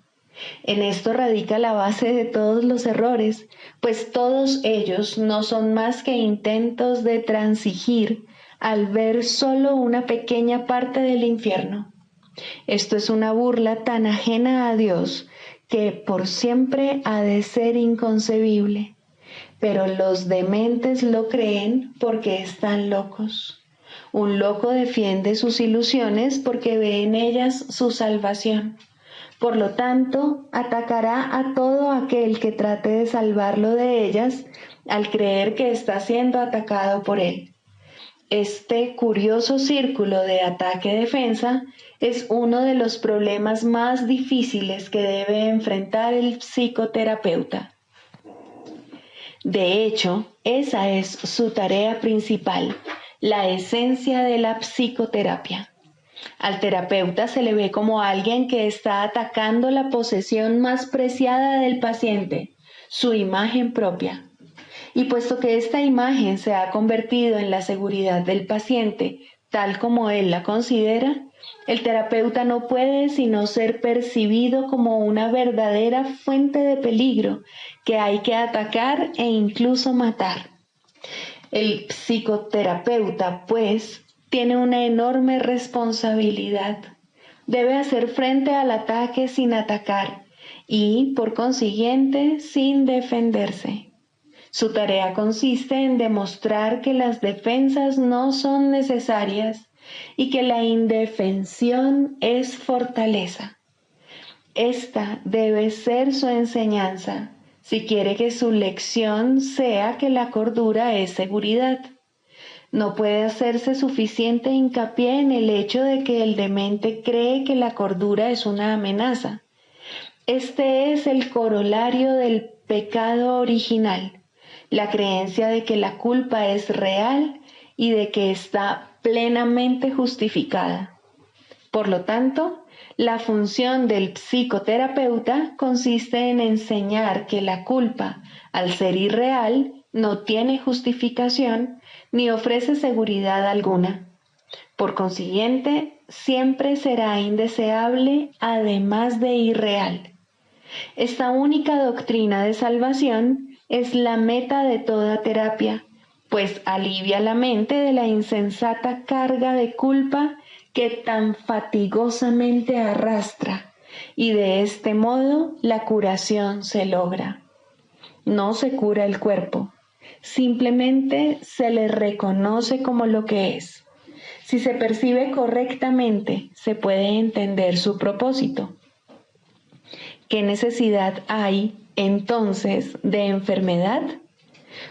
En esto radica la base de todos los errores, pues todos ellos no son más que intentos de transigir al ver solo una pequeña parte del infierno. Esto es una burla tan ajena a Dios que por siempre ha de ser inconcebible, pero los dementes lo creen porque están locos. Un loco defiende sus ilusiones porque ve en ellas su salvación. Por lo tanto, atacará a todo aquel que trate de salvarlo de ellas al creer que está siendo atacado por él. Este curioso círculo de ataque-defensa es uno de los problemas más difíciles que debe enfrentar el psicoterapeuta. De hecho, esa es su tarea principal, la esencia de la psicoterapia. Al terapeuta se le ve como alguien que está atacando la posesión más preciada del paciente, su imagen propia. Y puesto que esta imagen se ha convertido en la seguridad del paciente, tal como él la considera, el terapeuta no puede sino ser percibido como una verdadera fuente de peligro que hay que atacar e incluso matar. El psicoterapeuta, pues, tiene una enorme responsabilidad. Debe hacer frente al ataque sin atacar y, por consiguiente, sin defenderse. Su tarea consiste en demostrar que las defensas no son necesarias y que la indefensión es fortaleza. Esta debe ser su enseñanza, si quiere que su lección sea que la cordura es seguridad. No puede hacerse suficiente hincapié en el hecho de que el demente cree que la cordura es una amenaza. Este es el corolario del pecado original, la creencia de que la culpa es real y de que está plenamente justificada. Por lo tanto, la función del psicoterapeuta consiste en enseñar que la culpa, al ser irreal, no tiene justificación ni ofrece seguridad alguna. Por consiguiente, siempre será indeseable, además de irreal. Esta única doctrina de salvación es la meta de toda terapia, pues alivia la mente de la insensata carga de culpa que tan fatigosamente arrastra, y de este modo la curación se logra. No se cura el cuerpo, simplemente se le reconoce como lo que es. Si se percibe correctamente, se puede entender su propósito. ¿Qué necesidad hay, entonces, de enfermedad?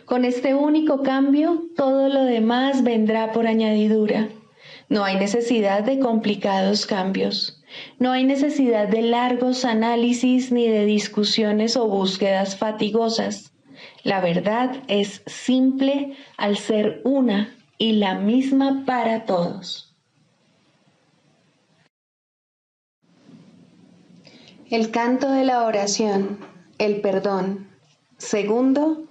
Con este único cambio, todo lo demás vendrá por añadidura. No hay necesidad de complicados cambios. No hay necesidad de largos análisis ni de discusiones o búsquedas fatigosas. La verdad es simple al ser una y la misma para todos. El canto de la oración, el perdón. Segundo,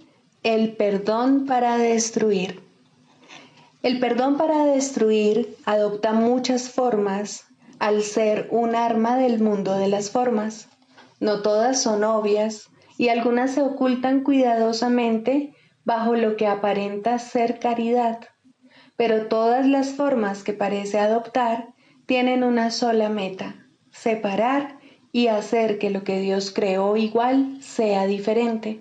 el perdón para destruir. El perdón para destruir adopta muchas formas al ser un arma del mundo de las formas. No todas son obvias y algunas se ocultan cuidadosamente bajo lo que aparenta ser caridad. Pero todas las formas que parece adoptar tienen una sola meta: separar y hacer que lo que Dios creó igual sea diferente.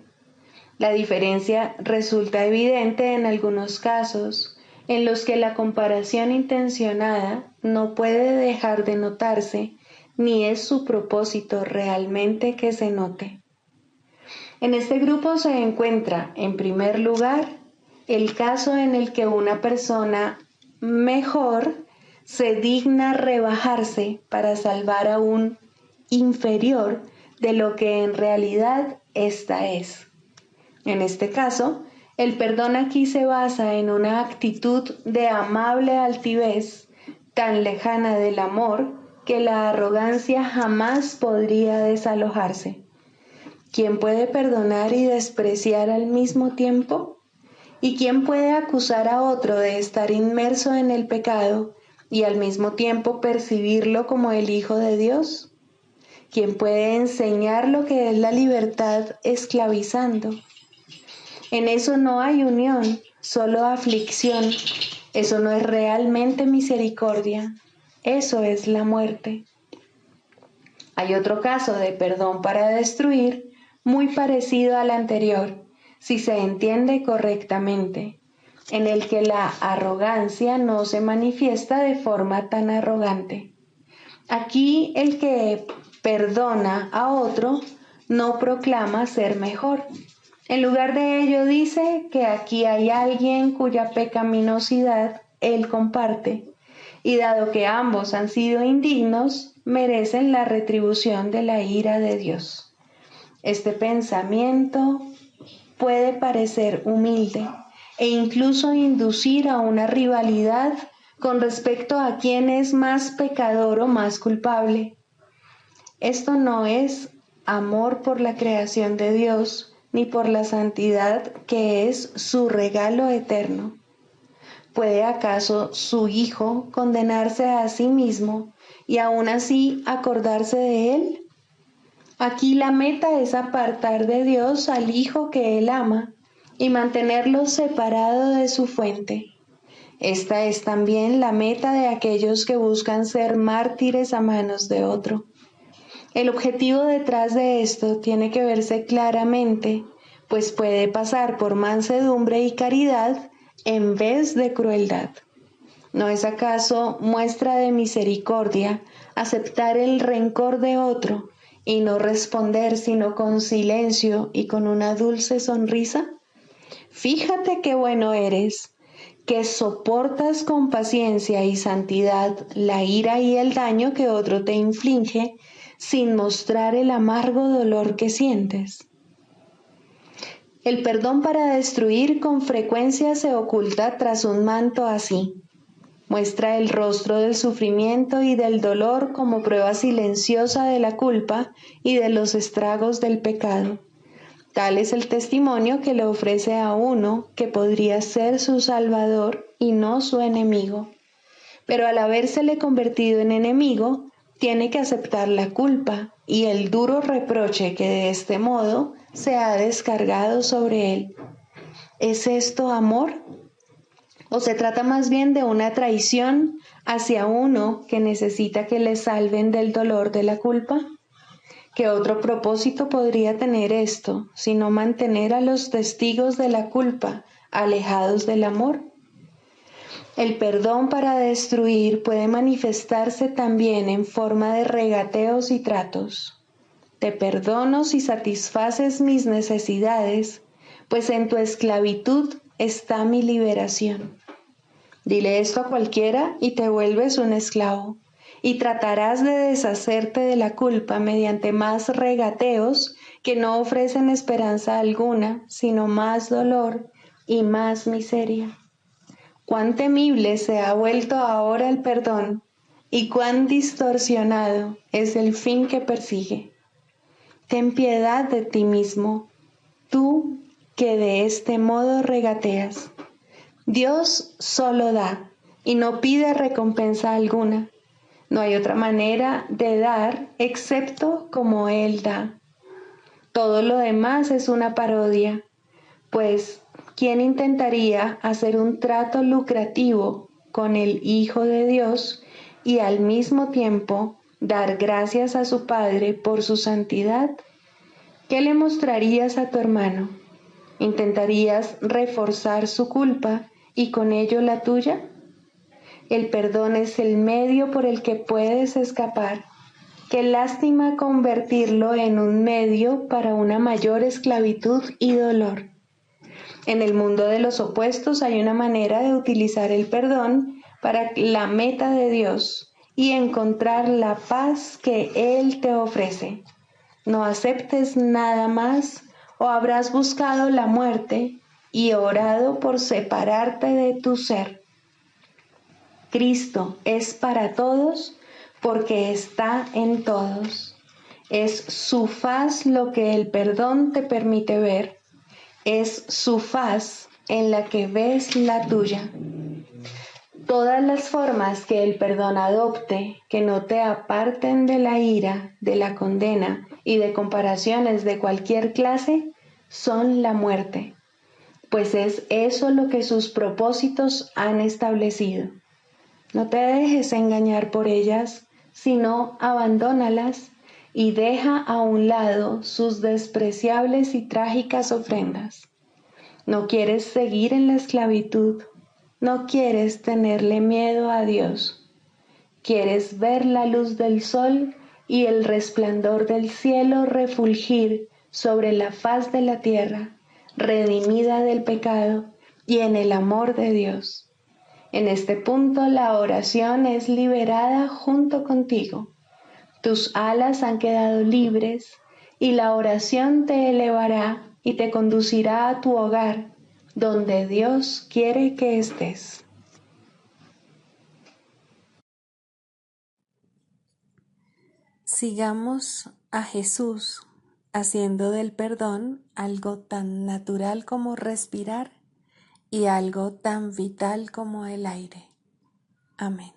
La diferencia resulta evidente en algunos casos, en los que la comparación intencionada no puede dejar de notarse, ni es su propósito realmente que se note. En este grupo se encuentra, en primer lugar, el caso en el que una persona mejor se digna rebajarse para salvar a un inferior de lo que en realidad ésta es. En este caso, el perdón aquí se basa en una actitud de amable altivez, tan lejana del amor que la arrogancia jamás podría desalojarse. ¿Quién puede perdonar y despreciar al mismo tiempo? ¿Y quién puede acusar a otro de estar inmerso en el pecado y al mismo tiempo percibirlo como el Hijo de Dios? ¿Quién puede enseñar lo que es la libertad esclavizando? En eso no hay unión, solo aflicción. Eso no es realmente misericordia, eso es la muerte. Hay otro caso de perdón para destruir, muy parecido al anterior, si se entiende correctamente, en el que la arrogancia no se manifiesta de forma tan arrogante. Aquí el que perdona a otro no proclama ser mejor. En lugar de ello dice que aquí hay alguien cuya pecaminosidad él comparte, y dado que ambos han sido indignos, merecen la retribución de la ira de Dios. Este pensamiento puede parecer humilde e incluso inducir a una rivalidad con respecto a quién es más pecador o más culpable. Esto no es amor por la creación de Dios, ni por la santidad que es su regalo eterno. ¿Puede acaso su Hijo condenarse a sí mismo y aún así acordarse de él? Aquí la meta es apartar de Dios al Hijo que él ama y mantenerlo separado de su fuente. Esta es también la meta de aquellos que buscan ser mártires a manos de otro. El objetivo detrás de esto tiene que verse claramente, pues puede pasar por mansedumbre y caridad en vez de crueldad. ¿No es acaso muestra de misericordia aceptar el rencor de otro y no responder sino con silencio y con una dulce sonrisa? Fíjate qué bueno eres, que soportas con paciencia y santidad la ira y el daño que otro te inflige, sin mostrar el amargo dolor que sientes. El perdón para destruir con frecuencia se oculta tras un manto así. Muestra el rostro del sufrimiento y del dolor como prueba silenciosa de la culpa y de los estragos del pecado. Tal es el testimonio que le ofrece a uno que podría ser su salvador y no su enemigo. Pero al habérsele convertido en enemigo, tiene que aceptar la culpa y el duro reproche que de este modo se ha descargado sobre él. ¿Es esto amor? ¿O se trata más bien de una traición hacia uno que necesita que le salven del dolor de la culpa? ¿Qué otro propósito podría tener esto, sino mantener a los testigos de la culpa alejados del amor? El perdón para destruir puede manifestarse también en forma de regateos y tratos. Te perdono si satisfaces mis necesidades, pues en tu esclavitud está mi liberación. Dile esto a cualquiera y te vuelves un esclavo, y tratarás de deshacerte de la culpa mediante más regateos que no ofrecen esperanza alguna, sino más dolor y más miseria. Cuán temible se ha vuelto ahora el perdón y cuán distorsionado es el fin que persigue. Ten piedad de ti mismo, tú que de este modo regateas. Dios solo da y no pide recompensa alguna. No hay otra manera de dar excepto como Él da. Todo lo demás es una parodia, pues ¿quién intentaría hacer un trato lucrativo con el Hijo de Dios y al mismo tiempo dar gracias a su Padre por su santidad? ¿Qué le mostrarías a tu hermano? ¿Intentarías reforzar su culpa y con ello la tuya? El perdón es el medio por el que puedes escapar. Qué lástima convertirlo en un medio para una mayor esclavitud y dolor. En el mundo de los opuestos hay una manera de utilizar el perdón para la meta de Dios y encontrar la paz que Él te ofrece. No aceptes nada más o habrás buscado la muerte y orado por separarte de tu ser. Cristo es para todos porque está en todos. Es su faz lo que el perdón te permite ver. Es su faz en la que ves la tuya. Todas las formas que el perdón adopte, que no te aparten de la ira, de la condena y de comparaciones de cualquier clase, son la muerte, pues es eso lo que sus propósitos han establecido. No te dejes engañar por ellas, sino abandónalas y deja a un lado sus despreciables y trágicas ofrendas. No quieres seguir en la esclavitud, no quieres tenerle miedo a Dios. Quieres ver la luz del sol y el resplandor del cielo refulgir sobre la faz de la tierra, redimida del pecado y en el amor de Dios. En este punto la oración es liberada junto contigo. Tus alas han quedado libres y la oración te elevará y te conducirá a tu hogar, donde Dios quiere que estés.
Sigamos a Jesús haciendo del perdón algo tan natural como respirar y algo tan vital como el aire. Amén.